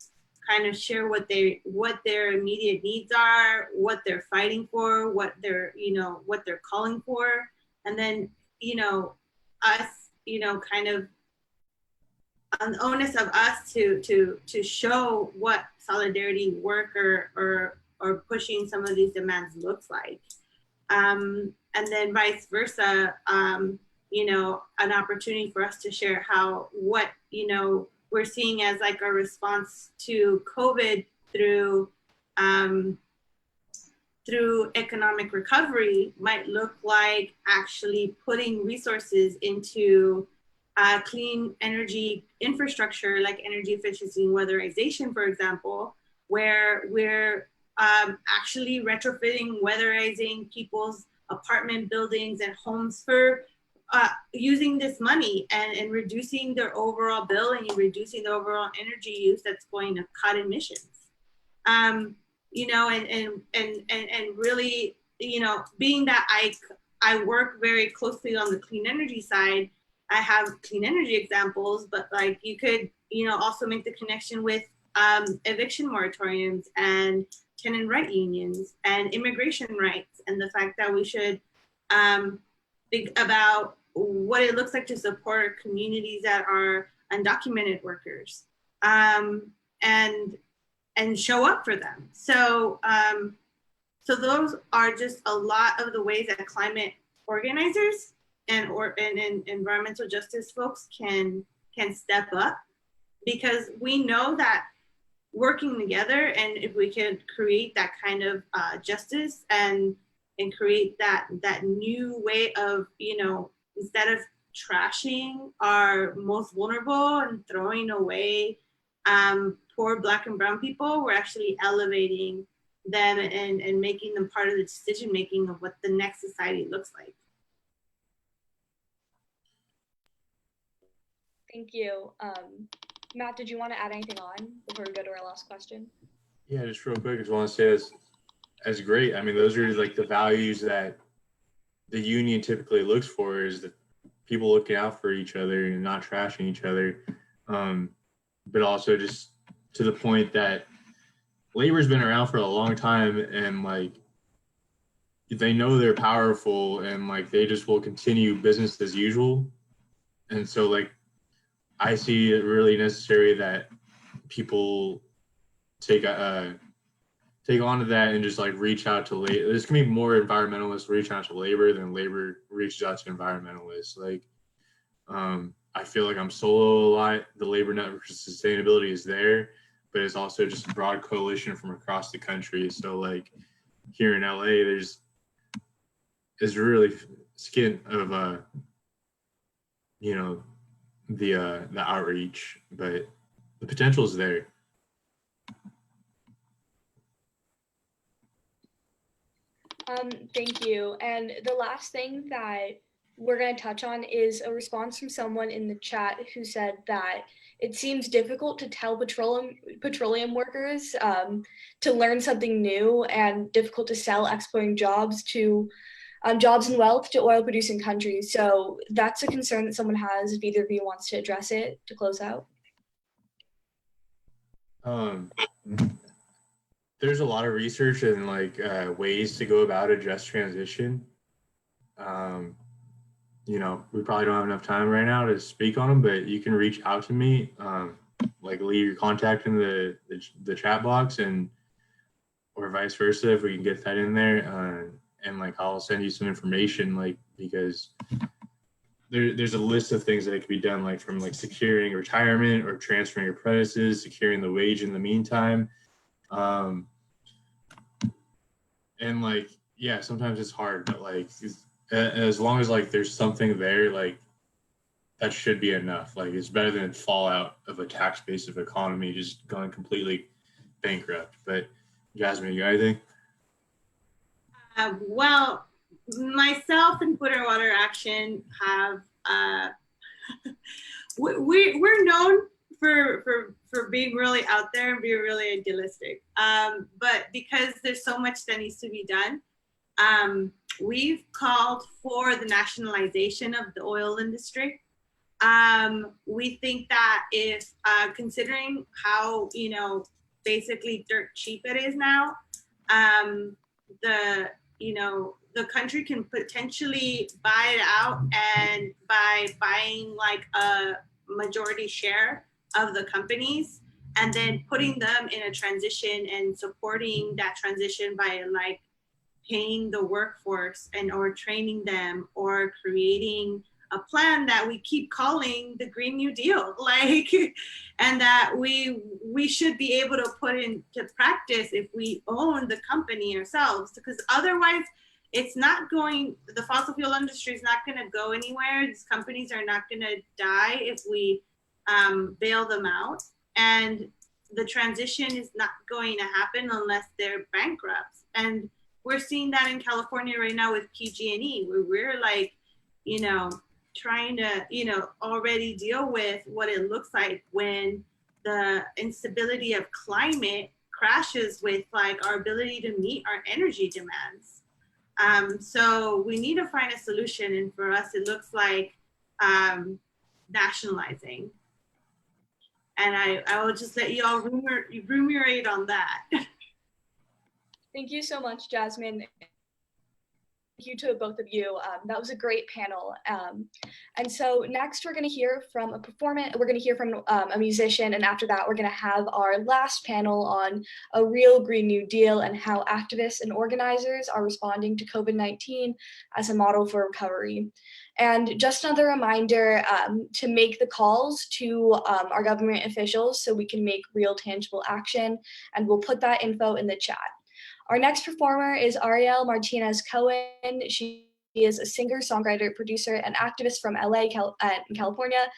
kind of share what their immediate needs are, what they're fighting for, what they're calling for, and then us kind of an onus of us to show what solidarity work or pushing some of these demands looks like, and then vice versa. An opportunity for us to share what we're seeing as like a response to COVID through economic recovery might look like actually putting resources into clean energy infrastructure, like energy efficiency and weatherization, for example, where we're actually retrofitting, weatherizing people's apartment buildings and homes for using this money and reducing their overall bill and reducing the overall energy use that's going to cut emissions. And really, being that I work very closely on the clean energy side, I have clean energy examples, but like you could, also make the connection with eviction moratoriums and tenant right unions and immigration rights, and the fact that we should think about what it looks like to support communities that are undocumented workers, and show up for them. So those are just a lot of the ways that climate organizers and environmental justice folks can step up, because we know that working together, and if we can create that kind of justice and create that new way of, instead of trashing our most vulnerable and throwing away poor Black and brown people, we're actually elevating them and making them part of the decision making of what the next society looks like. Thank you. Matt, did you want to add anything on before we go to our last question? Yeah, just real quick, I just want to say that's great. I mean, those are like the values that the union typically looks for, is that people looking out for each other and not trashing each other. But also just to the point that labor's been around for a long time, and like they know they're powerful, and like they just will continue business as usual. And so like I see it really necessary that people take on to that and just like reach out to labor. There's gonna be more environmentalists reaching out to labor than labor reaches out to environmentalists. Like I feel like I'm solo a lot. The labor network for sustainability is there, but it's also just a broad coalition from across the country. So like here in LA, there's really skin of the outreach, but the potential is there. Thank you. And the last thing that we're going to touch on is a response from someone in the chat who said that it seems difficult to tell petroleum workers to learn something new, and difficult to sell exporting jobs and wealth to oil producing countries. So that's a concern that someone has, if either of you wants to address it to close out. There's a lot of research and like ways to go about a just transition. We probably don't have enough time right now to speak on them, but you can reach out to me, like leave your contact in the chat box, or vice versa, if we can get that in there. And like I'll send you some information, like, because there's a list of things that could be done, like from like securing retirement or transferring your apprentices, securing the wage in the meantime. And like, yeah, sometimes it's hard, but like as long as like there's something there, like that should be enough. Like it's better than fallout of a tax-based economy just going completely bankrupt. But Jasmin, you got anything? Well, myself and Food and Water Action have we're known for being really out there and being really idealistic. But because there's so much that needs to be done, we've called for the nationalization of the oil industry. We think that if considering how basically dirt cheap it is now, the country can potentially buy it out, and by buying like a majority share of the companies and then putting them in a transition and supporting that transition by like paying the workforce and or training them or creating a plan that we keep calling the Green New Deal, like, and that we should be able to put into practice if we own the company ourselves, because otherwise it's not going, the fossil fuel industry is not going to go anywhere. These companies are not going to die if we bail them out. And the transition is not going to happen unless they're bankrupt. And we're seeing that in California right now with PG&E, where we're like, trying to, already deal with what it looks like when the instability of climate crashes with like our ability to meet our energy demands. So we need to find a solution. And for us, it looks like nationalizing. And I will just let you all ruminate on that. Thank you so much, Jasmine. Thank you to both of you. That was a great panel. And so next we're going to hear from a musician, and after that we're going to have our last panel on a real Green New Deal and how activists and organizers are responding to COVID-19 as a model for recovery. And just another reminder to make the calls to our government officials so we can make real tangible action, and we'll put that info in the chat. Our next performer is Ariel Martinez Cohen. She is a singer, songwriter, producer, and activist from LA, California,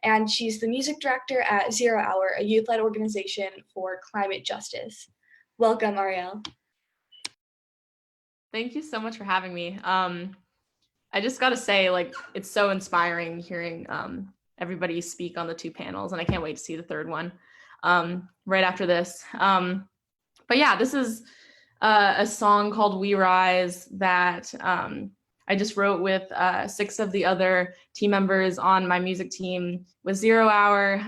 and she's the music director at 0 Hour, a youth-led organization for climate justice. Welcome, Ariel. Thank you so much for having me. I just gotta say, like, it's so inspiring hearing everybody speak on the two panels, and I can't wait to see the third one right after this. But yeah, this is a song called We Rise that I just wrote with 6 of the other team members on my music team with 0 Hour.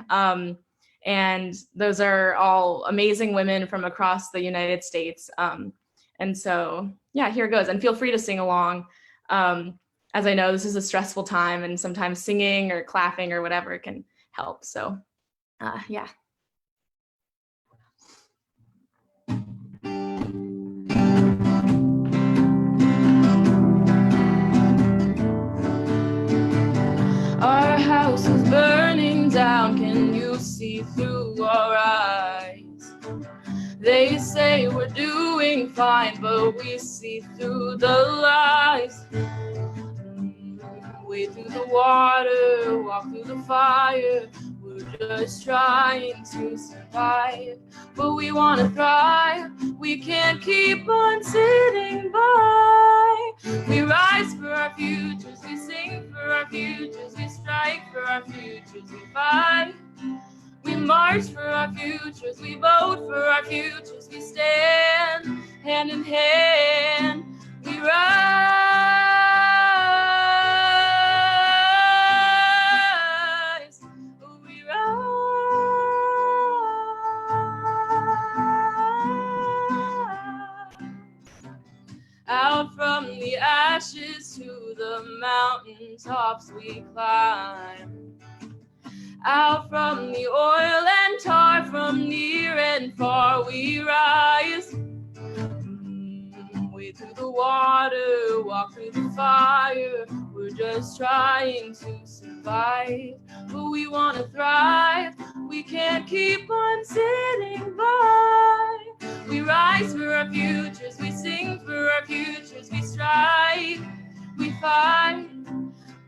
And those are all amazing women from across the United States. And so, yeah, here it goes. And feel free to sing along. As I know, this is a stressful time, and sometimes singing or clapping or whatever can help. So, yeah. Our house is burning down, can you see through our eyes? They say we're doing fine, but we see through the lies. Wade through the water, walk through the fire. We're just trying to survive, but we want to thrive. We can't keep on sitting by. We rise for our futures, we sing for our futures, we strike for our futures, we fight. We march for our futures, we vote for our futures, we stand hand in hand. We rise, we rise. Out from the ashes to the mountaintops we climb. Out from the oil and tar, from near and far we rise. Wade through the water, walk through the fire. We're just trying to survive, but we want to thrive. We can't keep on sitting by. We rise for our futures, we sing for our futures, we strive, we fight.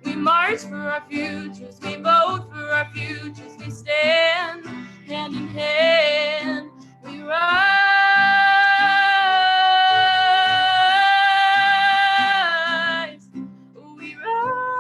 We march for our futures, we vote for our futures, we stand hand in hand. We rise, we rise.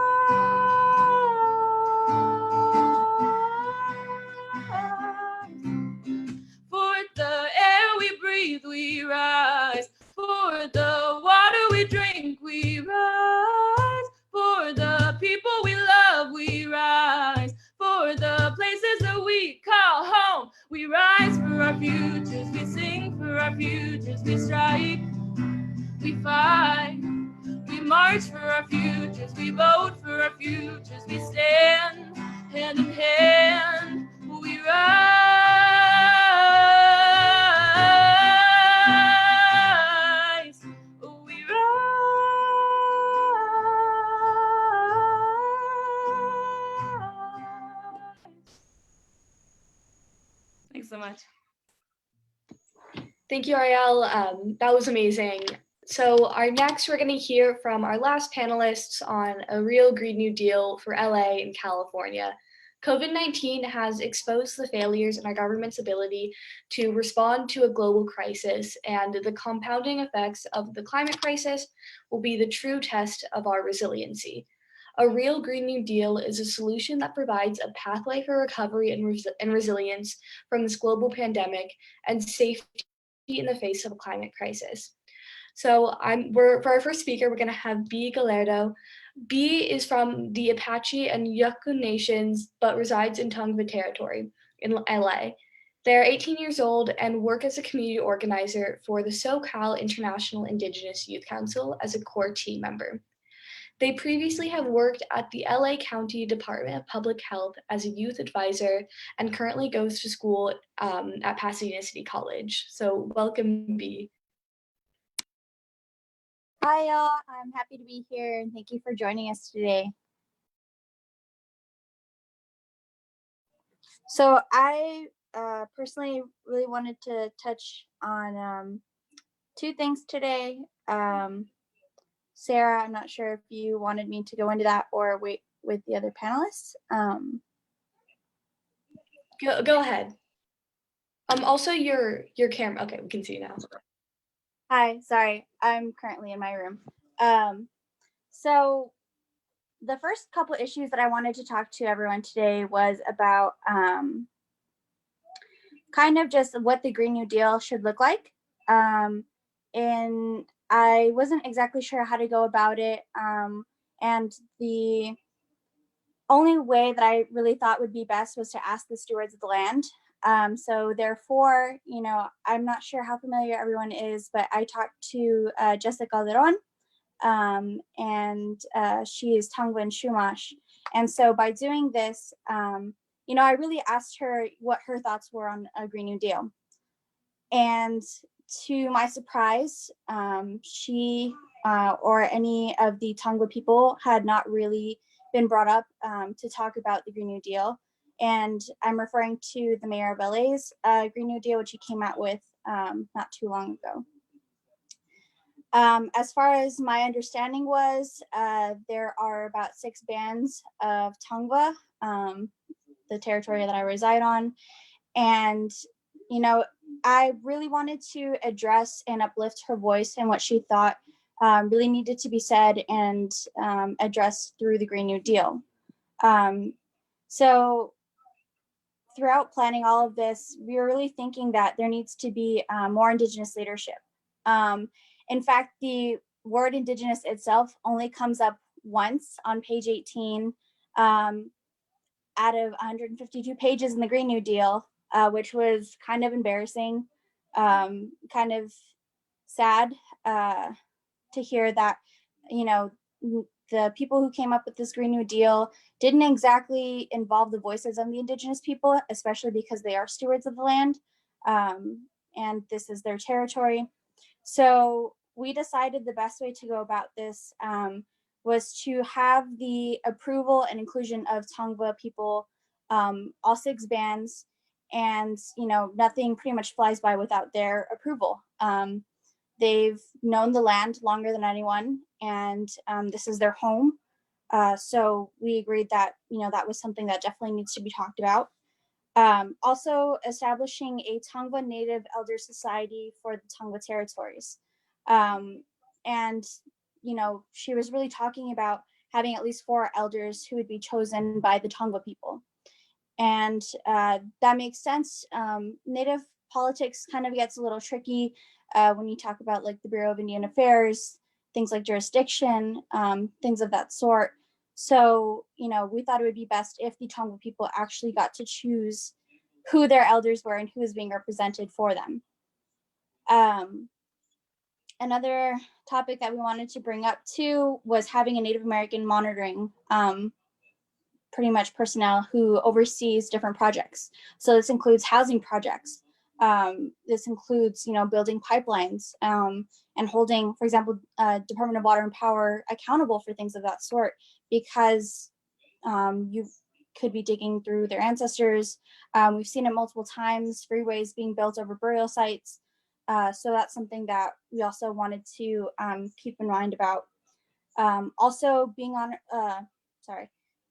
For the air we breathe, we rise. For the water we drink, we rise. For the people we love, we rise. For the places that we call home, we rise for our futures, strike. We fight, we march for our futures, we vote for our futures, we stand hand in hand, we rise, we rise. Thanks so much. Thank you, Ariel. That was amazing. So next, we're going to hear from our last panelists on a real Green New Deal for LA and California. COVID-19 has exposed the failures in our government's ability to respond to a global crisis, and the compounding effects of the climate crisis will be the true test of our resiliency. A real Green New Deal is a solution that provides a pathway for recovery and resilience from this global pandemic and safety in the face of a climate crisis. So for our first speaker, we're going to have B. Gallardo. B is from the Apache and Yukon nations, but resides in Tongva territory in LA. They're 18 years old and work as a community organizer for the SoCal International Indigenous Youth Council as a core team member. They previously have worked at the LA County Department of Public Health as a youth advisor and currently goes to school at Pasadena City College. So welcome, B. Hi, y'all. I'm happy to be here and thank you for joining us today. So I personally really wanted to touch on two things today. Sarah, I'm not sure if you wanted me to go into that or wait with the other panelists. Go ahead. Also your camera. Okay, we can see you now. Hi, sorry, I'm currently in my room. So the first couple issues that I wanted to talk to everyone today was about kind of just what the Green New Deal should look like. And I wasn't exactly sure how to go about it. And the only way that I really thought would be best was to ask the stewards of the land. So therefore, you know, I'm not sure how familiar everyone is, but I talked to Jessica Calderon, and she is Tongva and Chumash. And so by doing this, you know, I really asked her what her thoughts were on a Green New Deal. And to my surprise, she or any of the Tongva people had not really been brought up to talk about the Green New Deal. And I'm referring to the mayor of LA's Green New Deal, which he came out with not too long ago. As far as my understanding was, there are about 6 bands of Tongva, the territory that I reside on. And, you know, I really wanted to address and uplift her voice and what she thought really needed to be said and addressed through the Green New Deal. So throughout planning all of this, we were really thinking that there needs to be more Indigenous leadership. In fact, the word Indigenous itself only comes up once on page 18 out of 152 pages in the Green New Deal, which was kind of embarrassing, kind of sad to hear that, you know, the people who came up with this Green New Deal didn't exactly involve the voices of the Indigenous people, especially because they are stewards of the land, and this is their territory. So we decided the best way to go about this was to have the approval and inclusion of Tongva people, all 6 bands, and, you know, nothing pretty much flies by without their approval. They've known the land longer than anyone, and this is their home. So we agreed that, you know, that was something that definitely needs to be talked about. Also establishing a Tongva Native Elder Society for the Tongva territories. And, you know, she was really talking about having at least 4 elders who would be chosen by the Tongva people. And that makes sense. Native politics kind of gets a little tricky when you talk about like the Bureau of Indian Affairs, things like jurisdiction, things of that sort. So, you know, we thought it would be best if the Tongva people actually got to choose who their elders were and who was being represented for them. another topic that we wanted to bring up too was having a Native American monitoring pretty much personnel who oversees different projects. So this includes housing projects. This includes, building pipelines and holding, for example, Department of Water and Power accountable for things of that sort, because you could be digging through their ancestors. We've seen it multiple times, freeways being built over burial sites. So that's something that we also wanted to keep in mind about. Also being on,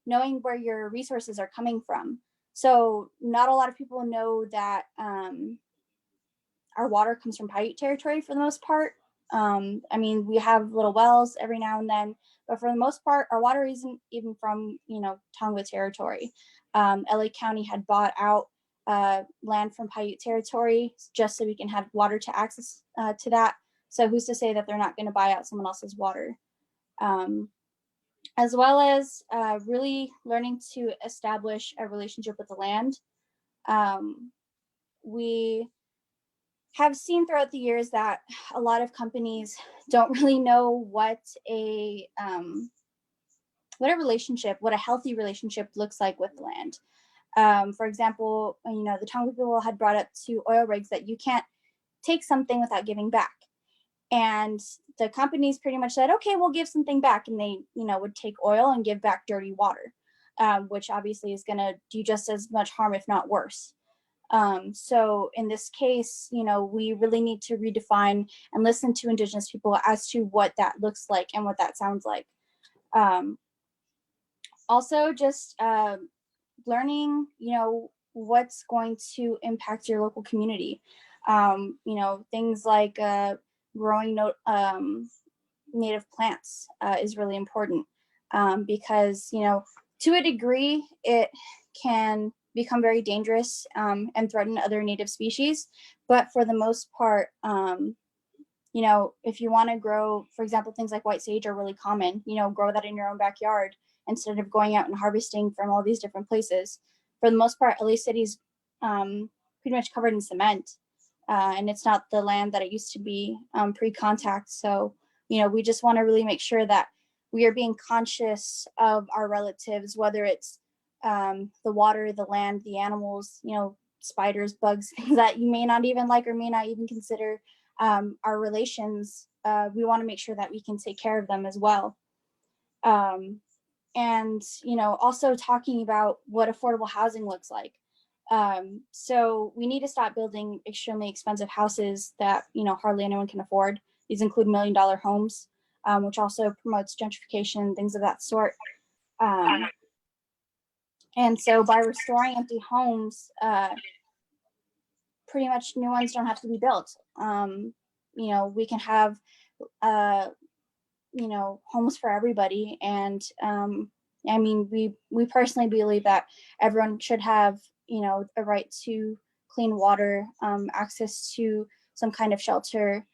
knowing where your resources are coming from. So not a lot of people know that our water comes from Paiute territory for the most part. We have little wells every now and then, but for the most part, our water isn't even from, Tongva territory. LA County had bought out land from Paiute territory just so we can have water to access to that. So who's to say that they're not going to buy out someone else's water? As well as really learning to establish a relationship with the land. We have seen throughout the years that a lot of companies don't really know what a healthy relationship looks like with the land. For example, the Tonga people had brought up to oil rigs that you can't take something without giving back. And the companies pretty much said, okay, we'll give something back. And they, would take oil and give back dirty water, which obviously is going to do just as much harm, if not worse. So in this case, we really need to redefine and listen to Indigenous people as to what that looks like and what that sounds like. Also, just learning, what's going to impact your local community. Things like growing native plants is really important because, to a degree, it can become very dangerous and threaten other native species. But for the most part, if you want to grow, for example, things like white sage are really common, grow that in your own backyard instead of going out and harvesting from all these different places. For the most part, LA City's pretty much covered in cement. And it's not the land that it used to be pre-contact. So, we just want to really make sure that we are being conscious of our relatives, whether it's the water, the land, the animals, spiders, bugs, things that you may not even like or may not even consider our relations. We want to make sure that we can take care of them as well. And, also talking about what affordable housing looks like. So we need to stop building extremely expensive houses that, hardly anyone can afford. These include $1 million homes, which also promotes gentrification, things of that sort. And so by restoring empty homes, pretty much new ones don't have to be built. We can have, homes for everybody. And we personally believe that everyone should have, a right to clean water, access to some kind of shelter.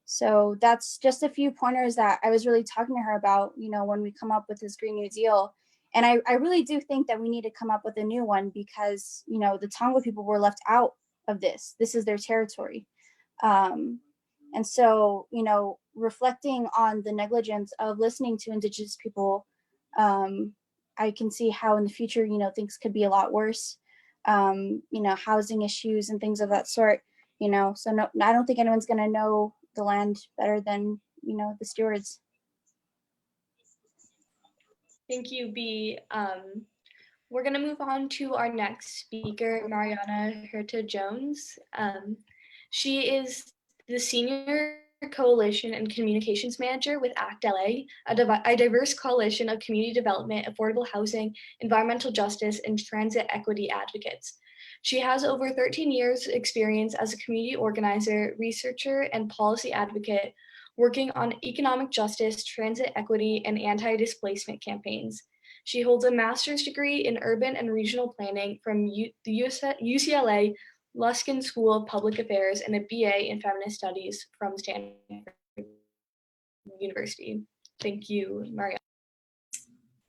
So that's just a few pointers that I was really talking to her about, when we come up with this Green New Deal. And I really do think that we need to come up with a new one because, the Tonga people were left out of this. This is their territory. And so, reflecting on the negligence of listening to Indigenous people, I can see how in the future, things could be a lot worse. Housing issues and things of that sort, so no, I don't think anyone's going to know the land better than, the stewards. Thank you, B. We're going to move on to our next speaker, Mariana Herta Jones. She is the Senior Coalition and Communications Manager with ACT LA, a diverse coalition of community development, affordable housing, environmental justice, and transit equity advocates. She has over 13 years experience as a community organizer, researcher, and policy advocate working on economic justice, transit equity, and anti-displacement campaigns. She holds a master's degree in urban and regional planning from the UCLA Luskin School of Public Affairs and a BA in feminist studies from Stanford University. Thank you, Maria.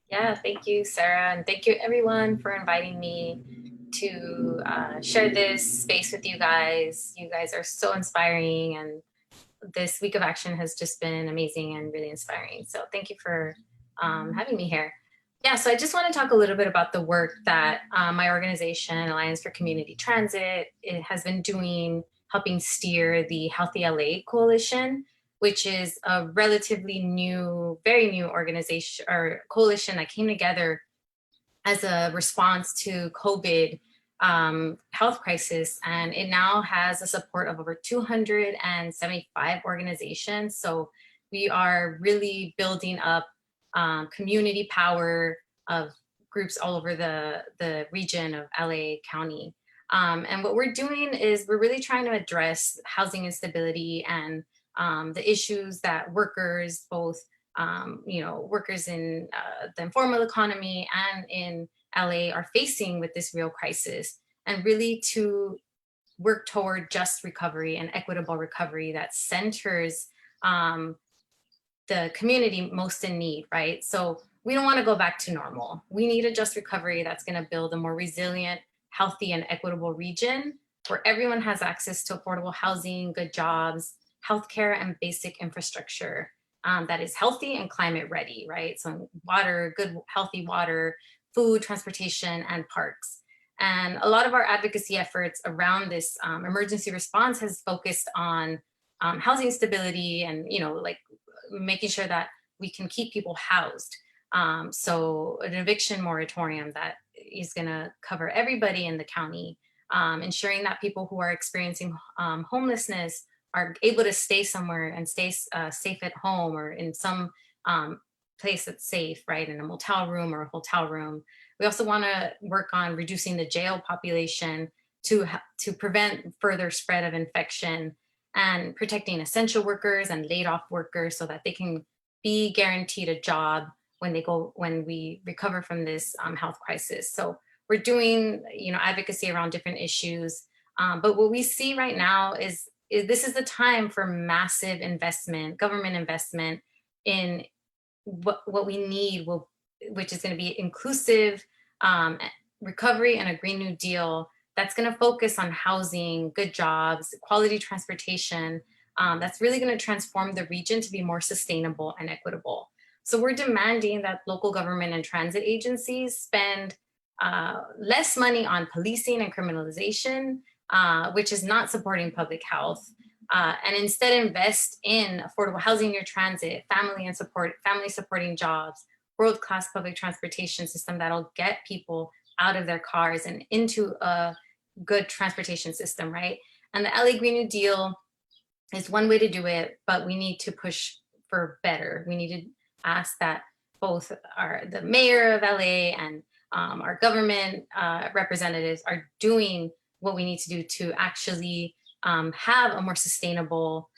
Yeah, thank you, Sarah, and thank you everyone for inviting me to share this space with you guys. You guys are so inspiring, and this week of action has just been amazing and really inspiring. So thank you for having me here. Yeah, so I just want to talk a little bit about the work that my organization, Alliance for Community Transit, it has been doing, helping steer the Healthy LA Coalition, which is a relatively new, very new organization or coalition that came together as a response to COVID health crisis. And it now has the support of over 275 organizations. So we are really building up community power of groups all over the region of LA County. And what we're doing is we're really trying to address housing instability and the issues that workers, both workers in the informal economy and in LA are facing with this real crisis, and really to work toward just recovery and equitable recovery that centers the community most in need, right? So we don't want to go back to normal. We need a just recovery that's going to build a more resilient, healthy, and equitable region where everyone has access to affordable housing, good jobs, healthcare, and basic infrastructure that is healthy and climate ready, right? So water, good, healthy water, food, transportation, and parks. And a lot of our advocacy efforts around this emergency response has focused on housing stability and, like making sure that we can keep people housed. So an eviction moratorium that is gonna cover everybody in the county, ensuring that people who are experiencing homelessness are able to stay somewhere and stay safe at home or in some place that's safe, right? In a motel room or a hotel room. We also wanna work on reducing the jail population to prevent further spread of infection, and protecting essential workers and laid off workers so that they can be guaranteed a job when we recover from this health crisis. So we're doing, advocacy around different issues. But what we see right now is this is the time for massive investment, government investment in what we need, which is going to be inclusive recovery and a Green New Deal that's going to focus on housing, good jobs, quality transportation, that's really going to transform the region to be more sustainable and equitable. So we're demanding that local government and transit agencies spend less money on policing and criminalization, which is not supporting public health, and instead invest in affordable housing near transit, family supporting jobs, world-class public transportation system that'll get people out of their cars and into a good transportation system, right? And the LA Green New Deal is one way to do it, but we need to push for better. We need to ask that both the mayor of LA and our government representatives are doing what we need to do to actually have a more sustainable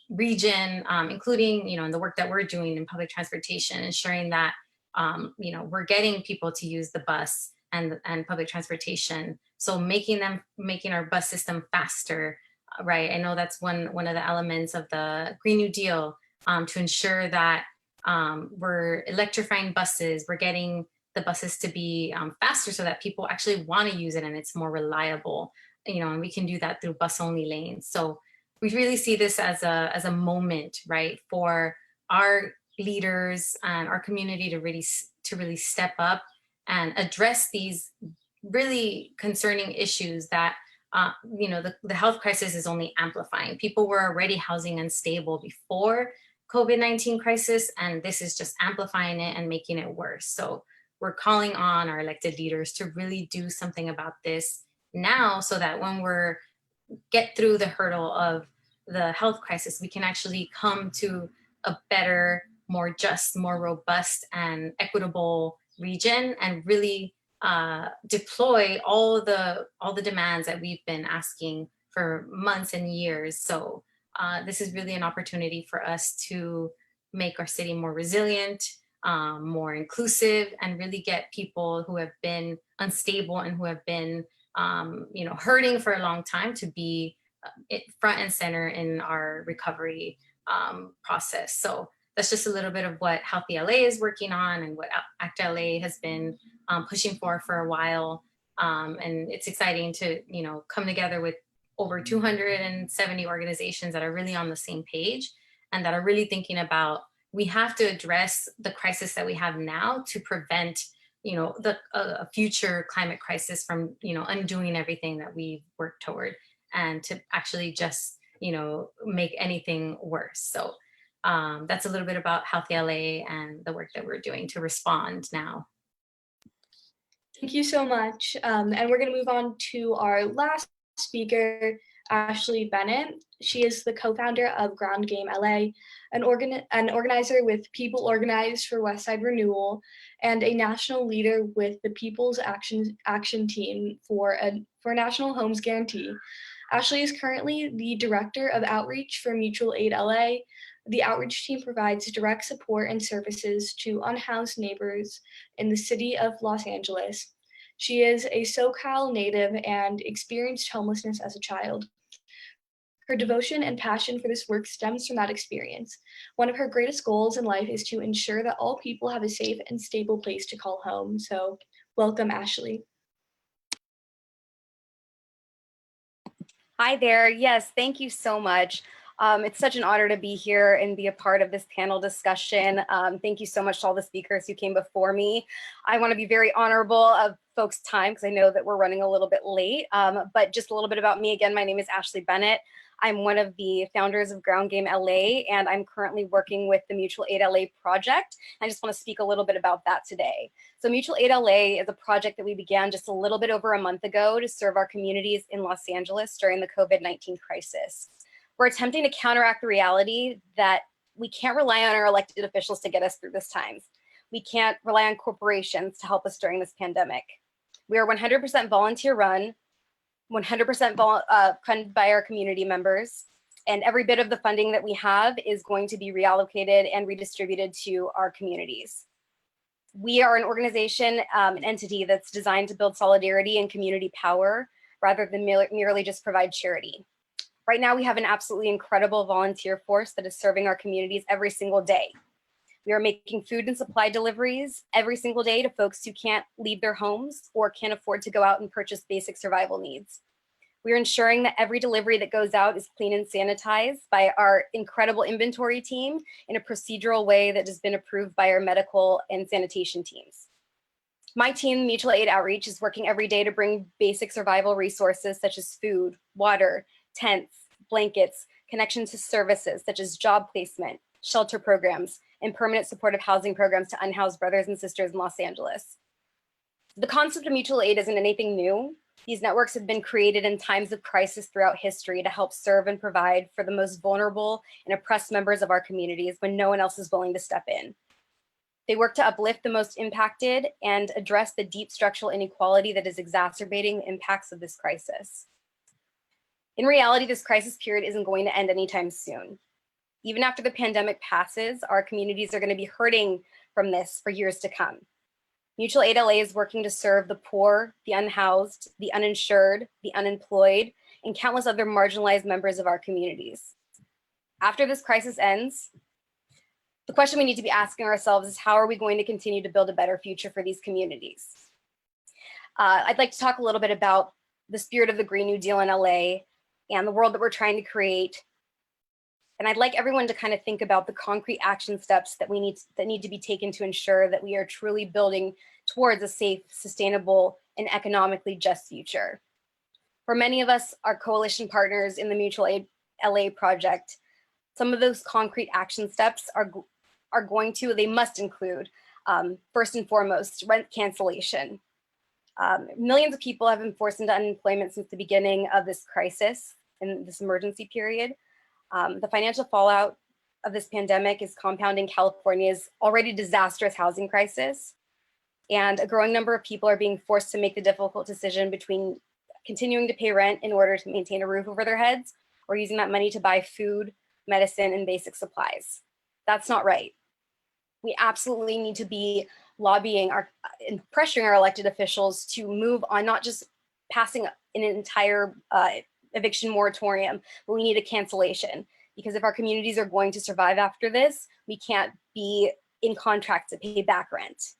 region, including, in the work that we're doing in public transportation, ensuring that we're getting people to use the bus and public transportation. So making our bus system faster, right? I know that's one of the elements of the Green New Deal, to ensure that we're electrifying buses, we're getting the buses to be faster so that people actually want to use it and it's more reliable, and we can do that through bus only lanes. So we really see this as a moment, right, for our leaders and our community to really step up and address these really concerning issues that the health crisis is only amplifying. People were already housing unstable before COVID-19 crisis, and this is just amplifying it and making it worse. So we're calling on our elected leaders to really do something about this now, so that when we're get through the hurdle of the health crisis, we can actually come to a better, more just, more robust, and equitable region, and really deploy all the demands that we've been asking for months and years. So this is really an opportunity for us to make our city more resilient, more inclusive, and really get people who have been unstable and who have been hurting for a long time to be front and center in our recovery process. So that's just a little bit of what Healthy LA is working on and what ACT LA has been pushing for a while. And it's exciting to, come together with over 270 organizations that are really on the same page and that are really thinking about, we have to address the crisis that we have now to prevent, a future climate crisis from, undoing everything that we've worked toward, and to actually just, make anything worse. So that's a little bit about Healthy LA and the work that we're doing to respond now. Thank you so much. And we're going to move on to our last speaker, Ashley Bennett. She is the co-founder of Ground Game LA, an organizer with People Organized for Westside Renewal, and a national leader with the People's Action Team for a National Homes Guarantee. Ashley is currently the Director of Outreach for Mutual Aid LA. The outreach team provides direct support and services to unhoused neighbors in the city of Los Angeles. She is a SoCal native and experienced homelessness as a child. Her devotion and passion for this work stems from that experience. One of her greatest goals in life is to ensure that all people have a safe and stable place to call home. So welcome, Ashley. Hi there. Yes, thank you so much. It's such an honor to be here and be a part of this panel discussion. Thank you so much to all the speakers who came before me. I want to be very honorable of folks' time because I know that we're running a little bit late, but just a little bit about me. Again, my name is Ashley Bennett. I'm one of the founders of Ground Game LA, and I'm currently working with the Mutual Aid LA project. I just want to speak a little bit about that today. So Mutual Aid LA is a project that we began just a little bit over a month ago to serve our communities in Los Angeles during the COVID-19 crisis. We're attempting to counteract the reality that we can't rely on our elected officials to get us through this time. We can't rely on corporations to help us during this pandemic. We are 100% volunteer run, 100% funded by our community members, and every bit of the funding that we have is going to be reallocated and redistributed to our communities. We are an organization, an entity that's designed to build solidarity and community power rather than merely just provide charity. Right now, we have an absolutely incredible volunteer force that is serving our communities every single day. We are making food and supply deliveries every single day to folks who can't leave their homes or can't afford to go out and purchase basic survival needs. We are ensuring that every delivery that goes out is clean and sanitized by our incredible inventory team in a procedural way that has been approved by our medical and sanitation teams. My team, Mutual Aid Outreach, is working every day to bring basic survival resources such as food, water, tents, blankets, connection to services such as job placement, shelter programs, and permanent supportive housing programs to unhoused brothers and sisters in Los Angeles. The concept of mutual aid isn't anything new. These networks have been created in times of crisis throughout history to help serve and provide for the most vulnerable and oppressed members of our communities when no one else is willing to step in. They work to uplift the most impacted and address the deep structural inequality that is exacerbating the impacts of this crisis. In reality, this crisis period isn't going to end anytime soon. Even after the pandemic passes, our communities are going to be hurting from this for years to come. Mutual Aid LA is working to serve the poor, the unhoused, the uninsured, the unemployed, and countless other marginalized members of our communities. After this crisis ends, the question we need to be asking ourselves is, how are we going to continue to build a better future for these communities? I'd like to talk a little bit about the spirit of the Green New Deal in LA and the world that we're trying to create. And I'd like everyone to kind of think about the concrete action steps that need to be taken to ensure that we are truly building towards a safe, sustainable, and economically just future. For many of us, our coalition partners in the Mutual Aid LA project, some of those concrete action steps they must include, first and foremost, rent cancellation. Millions of people have been forced into unemployment since the beginning of this crisis and this emergency period. The financial fallout of this pandemic is compounding California's already disastrous housing crisis. And a growing number of people are being forced to make the difficult decision between continuing to pay rent in order to maintain a roof over their heads or using that money to buy food, medicine, and basic supplies. That's not right. We absolutely need to be lobbying and pressuring our elected officials to move on not just passing an entire eviction moratorium, but we need a cancellation, because if our communities are going to survive after this, we can't be in contract to pay back rent.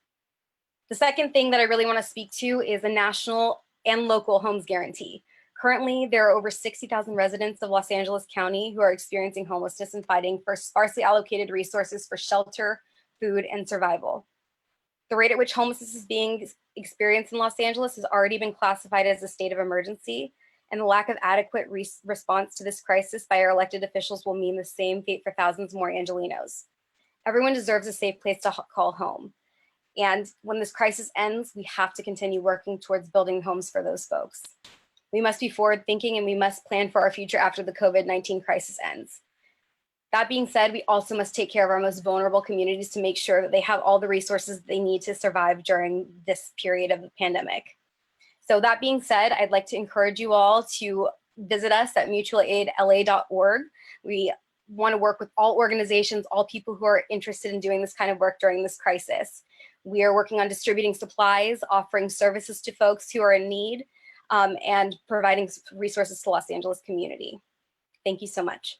The second thing that I really want to speak to is a national and local homes guarantee. Currently, there are over 60,000 residents of Los Angeles County who are experiencing homelessness and fighting for sparsely allocated resources for shelter, food, and survival. The rate at which homelessness is being experienced in Los Angeles has already been classified as a state of emergency, and the lack of adequate response to this crisis by our elected officials will mean the same fate for thousands more Angelenos. Everyone deserves a safe place to call home. And when this crisis ends, we have to continue working towards building homes for those folks. We must be forward thinking and we must plan for our future after the COVID-19 crisis ends. That being said, we also must take care of our most vulnerable communities to make sure that they have all the resources they need to survive during this period of the pandemic. So that being said, I'd like to encourage you all to visit us at mutualaidla.org. We want to work with all organizations, all people who are interested in doing this kind of work during this crisis. We are working on distributing supplies, offering services to folks who are in need, and providing resources to Los Angeles community. Thank you so much.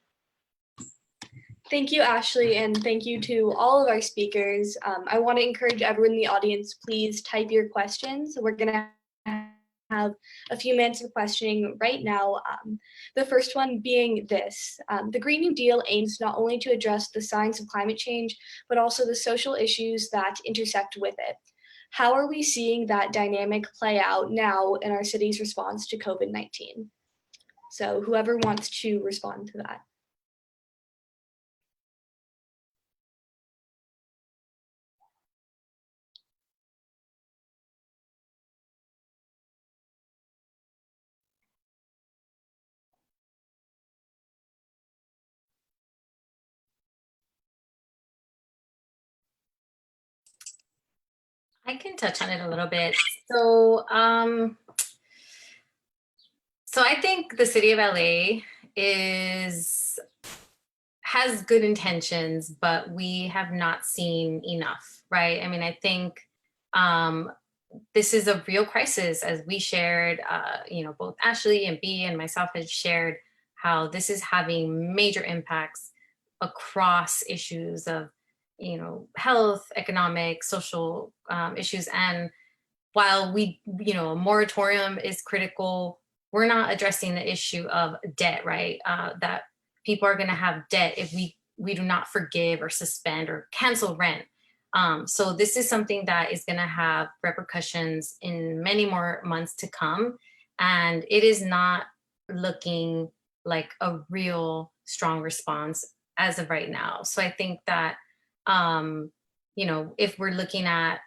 Thank you, Ashley, and thank you to all of our speakers. I want to encourage everyone in the audience, please type your questions. We're going to have a few minutes of questioning right now. The first one being this. The Green New Deal aims not only to address the signs of climate change, but also the social issues that intersect with it. How are we seeing that dynamic play out now in our city's response to COVID-19? So whoever wants to respond to that. I can touch on it a little bit. So, so I think the city of LA has good intentions, but we have not seen enough, right? I mean, I think this is a real crisis, as we shared, you know, both Ashley and B and myself had shared how this is having major impacts across issues of, you know, health, economic, social issues. And while we, you know, a moratorium is critical, we're not addressing the issue of debt, right? That people are going to have debt if we do not forgive or suspend or cancel rent. So this is something that is going to have repercussions in many more months to come. And it is not looking like a real strong response as of right now. So I think that, you know, if we're looking at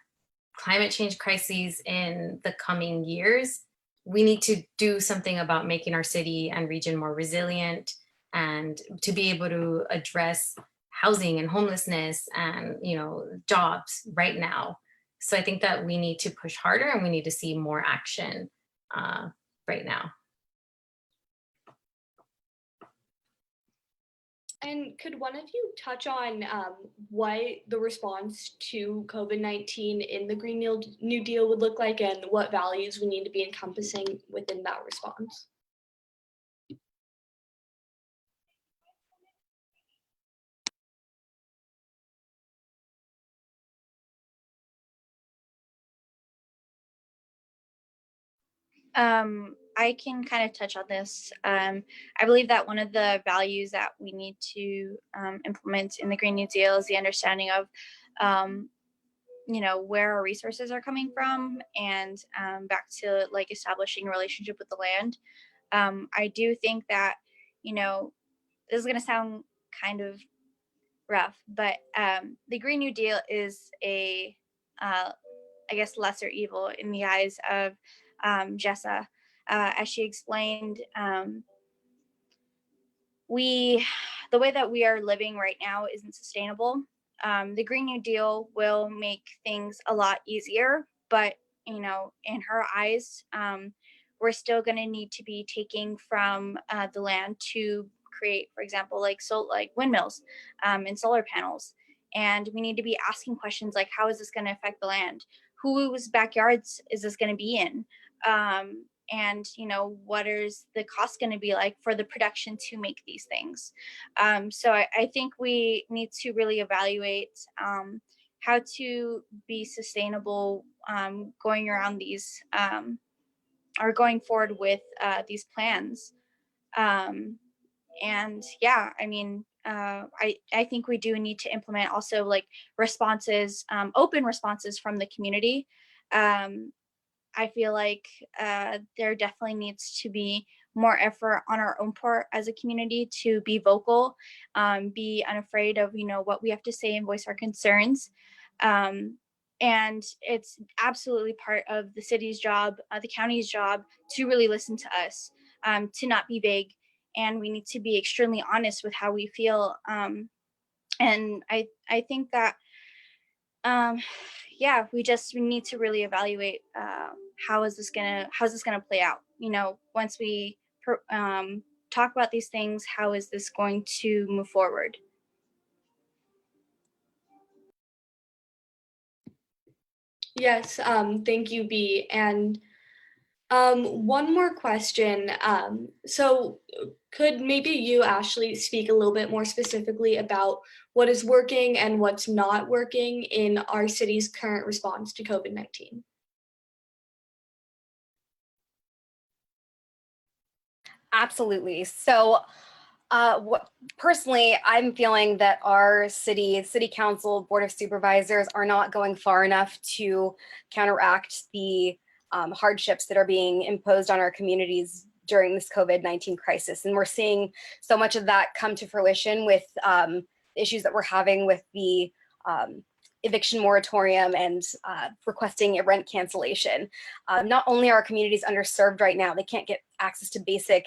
climate change crises in the coming years, we need to do something about making our city and region more resilient and to be able to address housing and homelessness and, you know, jobs right now. So I think that we need to push harder and we need to see more action right now. And could one of you touch on what the response to COVID-19 in the Green New Deal would look like and what values we need to be encompassing within that response? I can kind of touch on this. I believe that one of the values that we need to implement in the Green New Deal is the understanding of, you know, where our resources are coming from and back to like establishing a relationship with the land. I do think that, you know, this is going to sound kind of rough, but the Green New Deal is a, I guess, lesser evil in the eyes of Jessa. As she explained, the way that we are living right now isn't sustainable. The Green New Deal will make things a lot easier, but you know, in her eyes, we're still going to need to be taking from the land to create, for example, like windmills and solar panels. And we need to be asking questions like, how is this going to affect the land? Whose backyards is this going to be in? And you know, what is the cost going to be like for the production to make these things? So I think we need to really evaluate how to be sustainable going around these are going forward with these plans. And yeah, I mean, I think we do need to implement also like responses, open responses from the community. I feel like there definitely needs to be more effort on our own part as a community to be vocal, be unafraid of, you know, what we have to say and voice our concerns. And it's absolutely part of the city's job, the county's job, to really listen to us, to not be vague. And we need to be extremely honest with how we feel. And I think that, yeah, we need to really evaluate how's this gonna play out. You know, once we talk about these things, how is this going to move forward? Yes, thank you, B. And one more question. So could maybe you, Ashley, speak a little bit more specifically about what is working and what's not working in our city's current response to COVID-19? Absolutely. So personally, I'm feeling that our city council, board of supervisors are not going far enough to counteract the hardships that are being imposed on our communities during this COVID-19 crisis. And we're seeing so much of that come to fruition with issues that we're having with the eviction moratorium and requesting a rent cancellation. Not only are our communities underserved right now, they can't get access to basic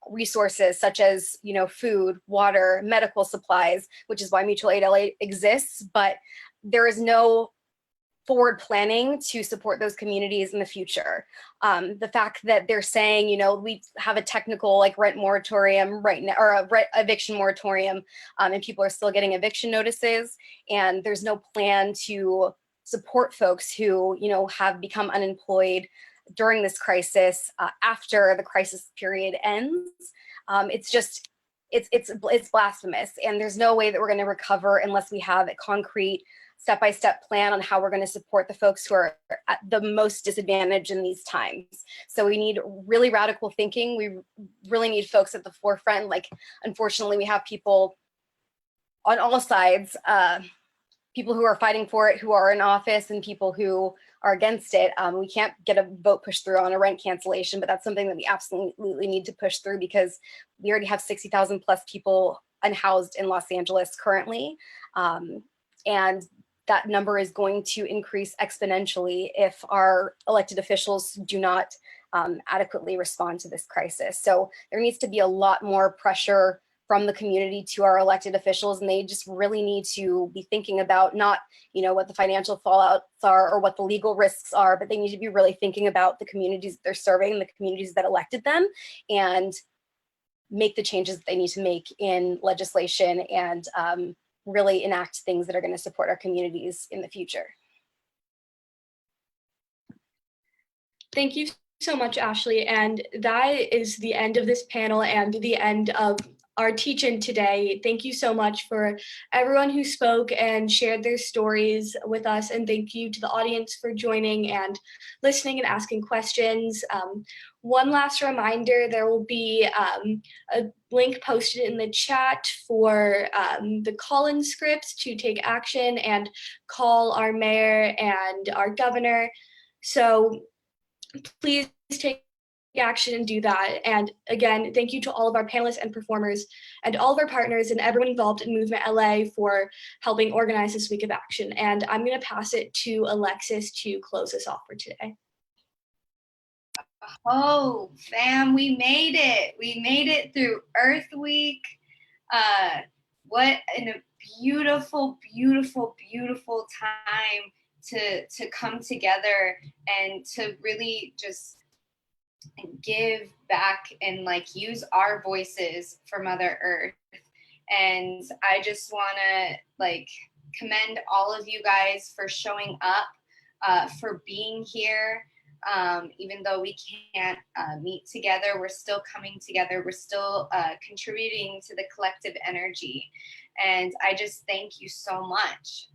resources such as, you know, food, water, medical supplies, which is why Mutual Aid LA exists, but there is no forward planning to support those communities in the future. The fact that they're saying, you know, we have a technical like rent moratorium right now, or a eviction moratorium, and people are still getting eviction notices, and there's no plan to support folks who, you know, have become unemployed during this crisis after the crisis period ends. It's just, it's blasphemous, and there's no way that we're going to recover unless we have a concrete step-by-step plan on how we're going to support the folks who are at the most disadvantaged in these times. So we need really radical thinking. We really need folks at the forefront. Like, unfortunately, we have people on all sides, people who are fighting for it, who are in office, and people who are against it. We can't get a vote pushed through on a rent cancellation, but that's something that we absolutely need to push through, because we already have 60,000 plus people unhoused in Los Angeles currently. And that number is going to increase exponentially if our elected officials do not adequately respond to this crisis. So there needs to be a lot more pressure from the community to our elected officials, and they just really need to be thinking about not, you know, what the financial fallouts are or what the legal risks are, but they need to be really thinking about the communities that they're serving, the communities that elected them, and make the changes that they need to make in legislation and really enact things that are going to support our communities in the future. Thank you so much, Ashley. And that is the end of this panel and the end of our teach-in today. Thank you so much for everyone who spoke and shared their stories with us. And thank you to the audience for joining and listening and asking questions. One last reminder, there will be a link posted in the chat for the call-in scripts to take action and call our mayor and our governor. So please take action and do that. And again, thank you to all of our panelists and performers and all of our partners and everyone involved in Movement LA for helping organize this week of action. And I'm going to pass it to Alexis to close us off for today. Oh, fam, we made it. We made it through Earth Week. What a beautiful, beautiful, beautiful time to come together and to really just give back and like use our voices for Mother Earth. And I just want to like commend all of you guys for showing up, for being here. Even though we can't meet together, we're still coming together. We're still contributing to the collective energy. And I just thank you so much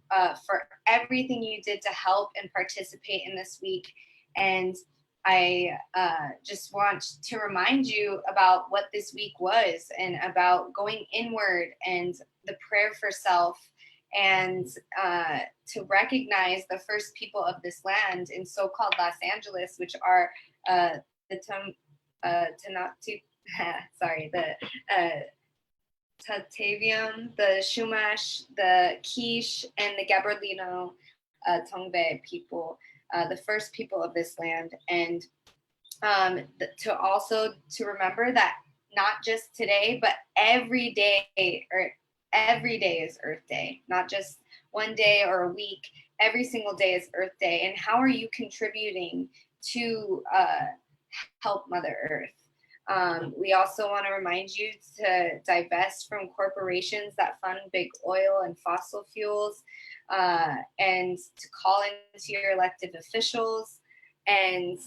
for everything you did to help and participate in this week. And I just want to remind you about what this week was, and about going inward, and the prayer for self, and to recognize the first people of this land in so-called Los Angeles, which are the Tataviam, the Shumash, the Quiche, and the Gabrielino Tongbe people, the first people of this land. And to remember that not just today, but every day is Earth Day, not just one day or a week. Every single day is Earth Day. And how are you contributing to help Mother Earth? We also want to remind you to divest from corporations that fund big oil and fossil fuels, and to call into your elected officials. And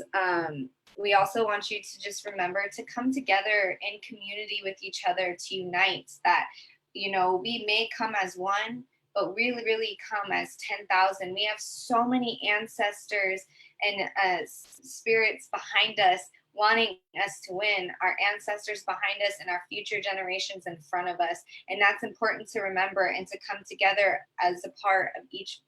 we also want you to just remember to come together in community with each other, to unite, that, you know, we may come as one, but really, really come as 10,000. We have so many ancestors and spirits behind us, wanting us to win, our ancestors behind us and our future generations in front of us. And that's important to remember, and to come together as a part of each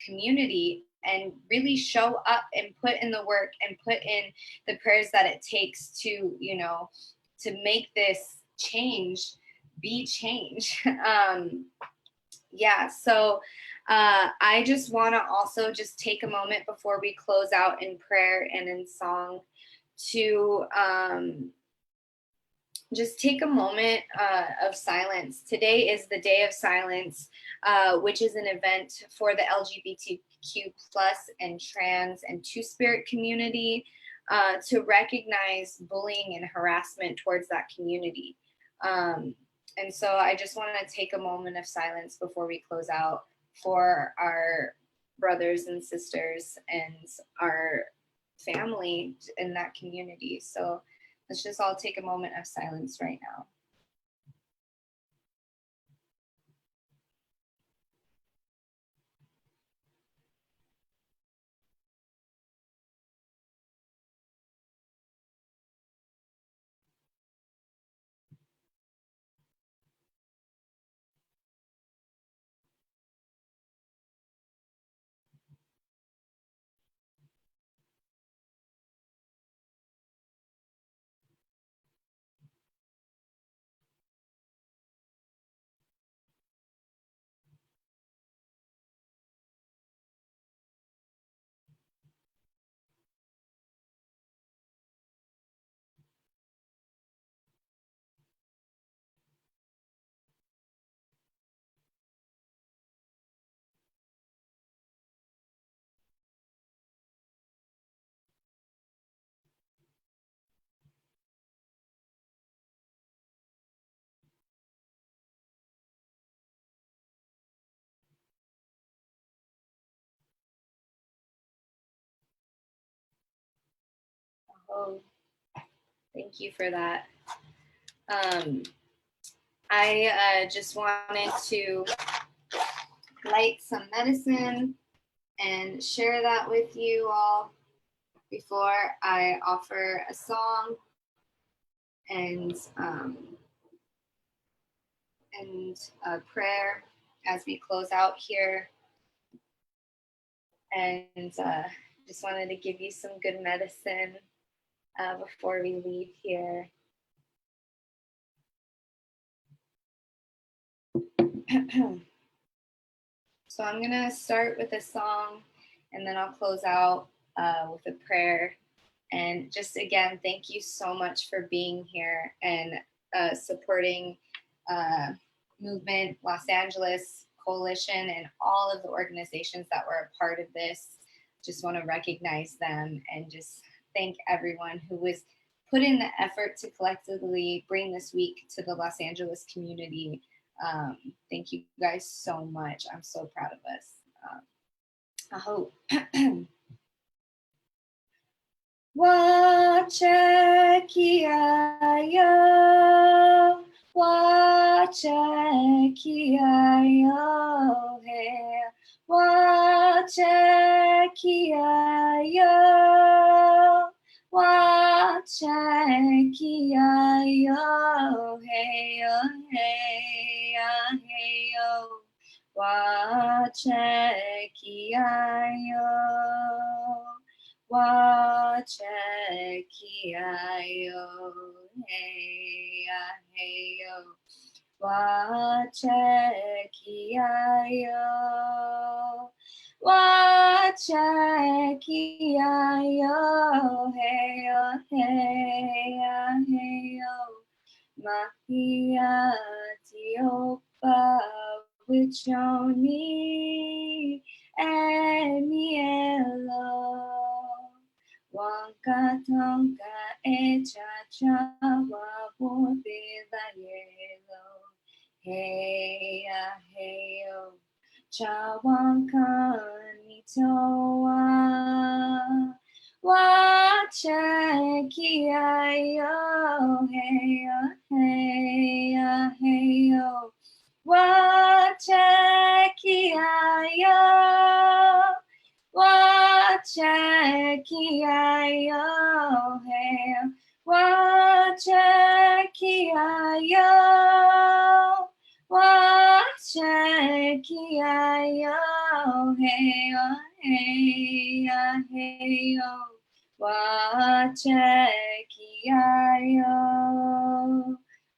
community and really show up and put in the work and put in the prayers that it takes to, you know, to make this change be change. Yeah, so I just want to also just take a moment before we close out in prayer and in song to just take a moment of silence. Today is the Day of Silence, which is an event for the LGBTQ plus and trans and two-spirit community, to recognize bullying and harassment towards that community. And so I just want to take a moment of silence before we close out for our brothers and sisters and our family in that community. So let's just all take a moment of silence right now. Oh, thank you for that. I just wanted to light some medicine and share that with you all before I offer a song and a prayer as we close out here. And just wanted to give you some good medicine before we leave here. So I'm gonna start with a song, and then I'll close out with a prayer. And just again, thank you so much for being here and supporting Movement Los Angeles Coalition and all of the organizations that were a part of this. Just want to recognize them and just thank everyone who was put in the effort to collectively bring this week to the Los Angeles community. Thank you guys so much. I'm so proud of us. I hope. Wache kiayo, wache kiayo he, wache kiayo, Wachekiayo, heyo, heya, heyo. Wachekiayo, wachekiayo, heya, heyo. Wachekiayo, wachekiayo, heyo, heya, heyo. Mahiatiopa wichoni emielo. Wankatonka echacha wabubila yelo. Heya, heyo. Chawankanitoa. Wachekiayo, heyo, heya, heyo. Wachekiayo, wachekiayo, heyo. Wachekiayo, wachekiayo, heyo, heya, heyo. Wachekiayo,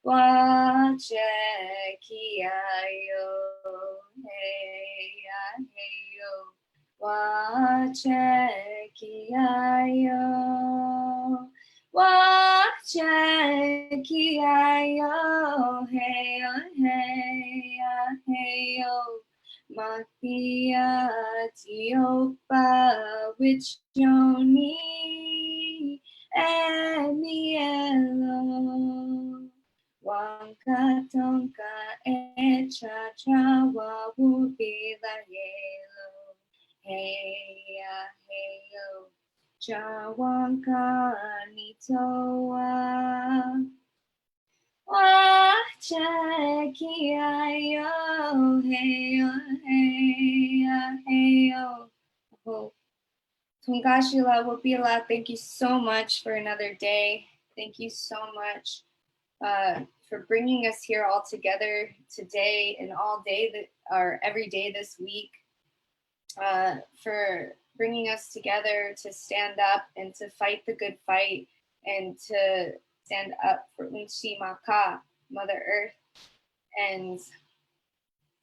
wachekiayo, heya, heyo. Wachekiayo, wachekiayo, heyo, heya, heyo. Mahiatiopa wichoni emielo. Wankatonka echacha wabubila yelo. Heya, heyo. Chawankanitoa. Wachekiayo, heyo, heya, heyo. Oh, Tungashila Wapila, thank you so much for another day. Thank you so much for bringing us here all together today and all day or every day this week. For bringing us together to stand up and to fight the good fight and to stand up for Unchi Maka, Mother Earth. And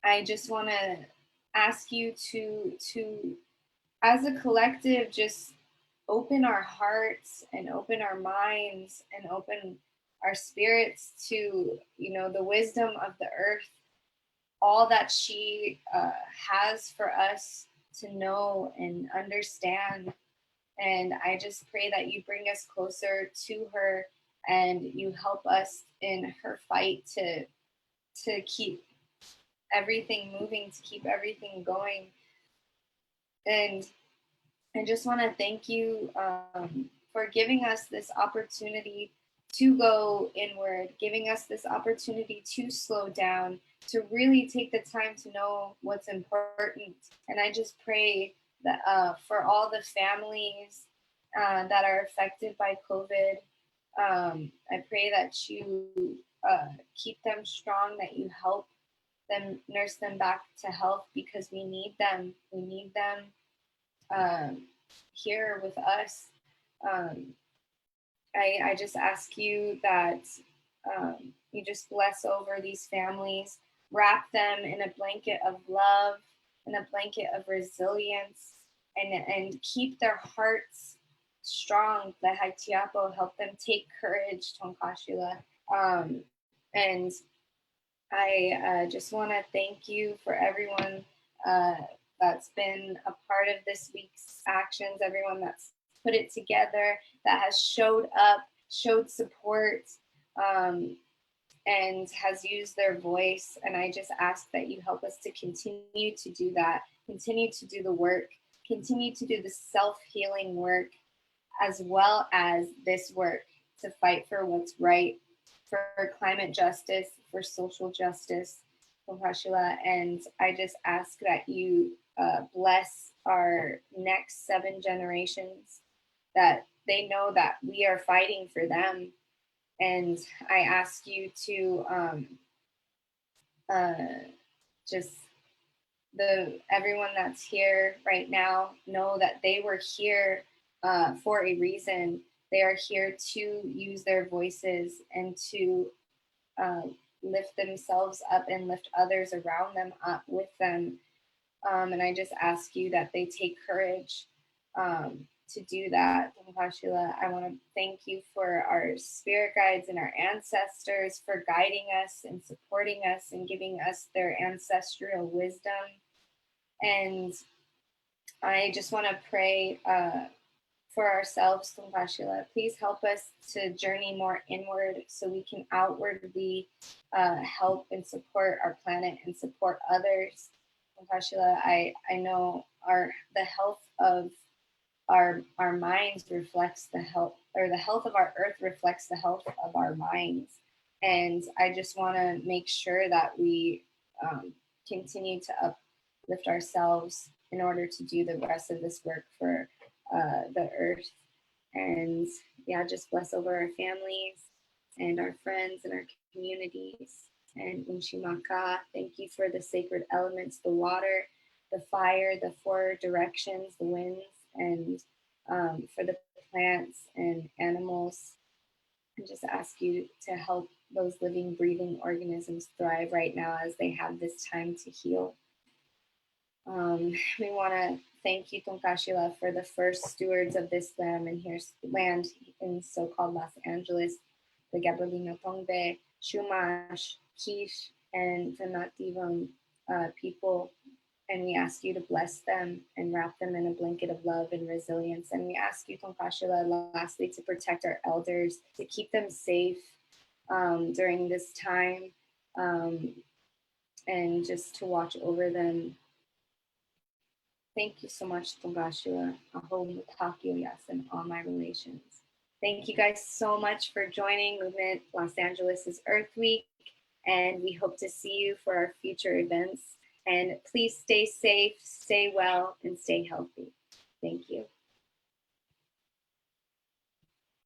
I just want to ask you to, as a collective, just open our hearts and open our minds and open our spirits to, the wisdom of the earth, all that she has for us to know and understand. And I just pray that you bring us closer to her and you help us in her fight to keep everything moving, to keep everything going. And I just want to thank you for giving us this opportunity to go inward, giving us this opportunity to slow down, to really take the time to know what's important. And I just pray that for all the families that are affected by COVID, I pray that you keep them strong, that you help them, nurse them back to health, because we need them. We need them here with us. I just ask you that you just bless over these families, wrap them in a blanket of love, in a blanket of resilience, and keep their hearts strong. The Haitiapo, help them take courage, Tonkashila. And I just want to thank you for everyone that's been a part of this week's actions, everyone that's put it together, that has showed up, showed support, and has used their voice. And I just ask that you help us to continue to do that, continue to do the work, continue to do the self-healing work, as well as this work to fight for what's right, for climate justice, for social justice, and I just ask that you bless our next 7 generations, that they know that we are fighting for them. And I ask you to just everyone that's here right now know that they were here for a reason. They are here to use their voices and to lift themselves up and lift others around them up with them. And I just ask you that they take courage to do that. I want to thank you for our spirit guides and our ancestors for guiding us and supporting us and giving us their ancestral wisdom. And I just want to pray for ourselves, Tumpashila. Please help us to journey more inward so we can outwardly help and support our planet and support others. Tumpashila, I know the health of our minds reflects the health, or the health of our earth reflects the health of our minds. And I just want to make sure that we continue to uplift ourselves in order to do the rest of this work for the earth. And yeah, just bless over our families and our friends and our communities. And Unshimaka, thank you for the sacred elements, the water, the fire, the four directions, the winds, and for the plants and animals. And just ask you to help those living, breathing organisms thrive right now as they have this time to heal. We want to thank you, Tonkashila, for the first stewards of this land in so-called Los Angeles, the Gabrielino Tongbe, Shumash, Kish, and the Nativan people. And we ask you to bless them and wrap them in a blanket of love and resilience. And we ask you, Tonkashila, lastly, to protect our elders, to keep them safe during this time, and just to watch over them. Thank you so much, Tongashila. Aho Mutakyo Yes, and all my relations. Thank you guys so much for joining Movement Los Angeles' Earth Week, and we hope to see you for our future events. And please stay safe, stay well, and stay healthy. Thank you.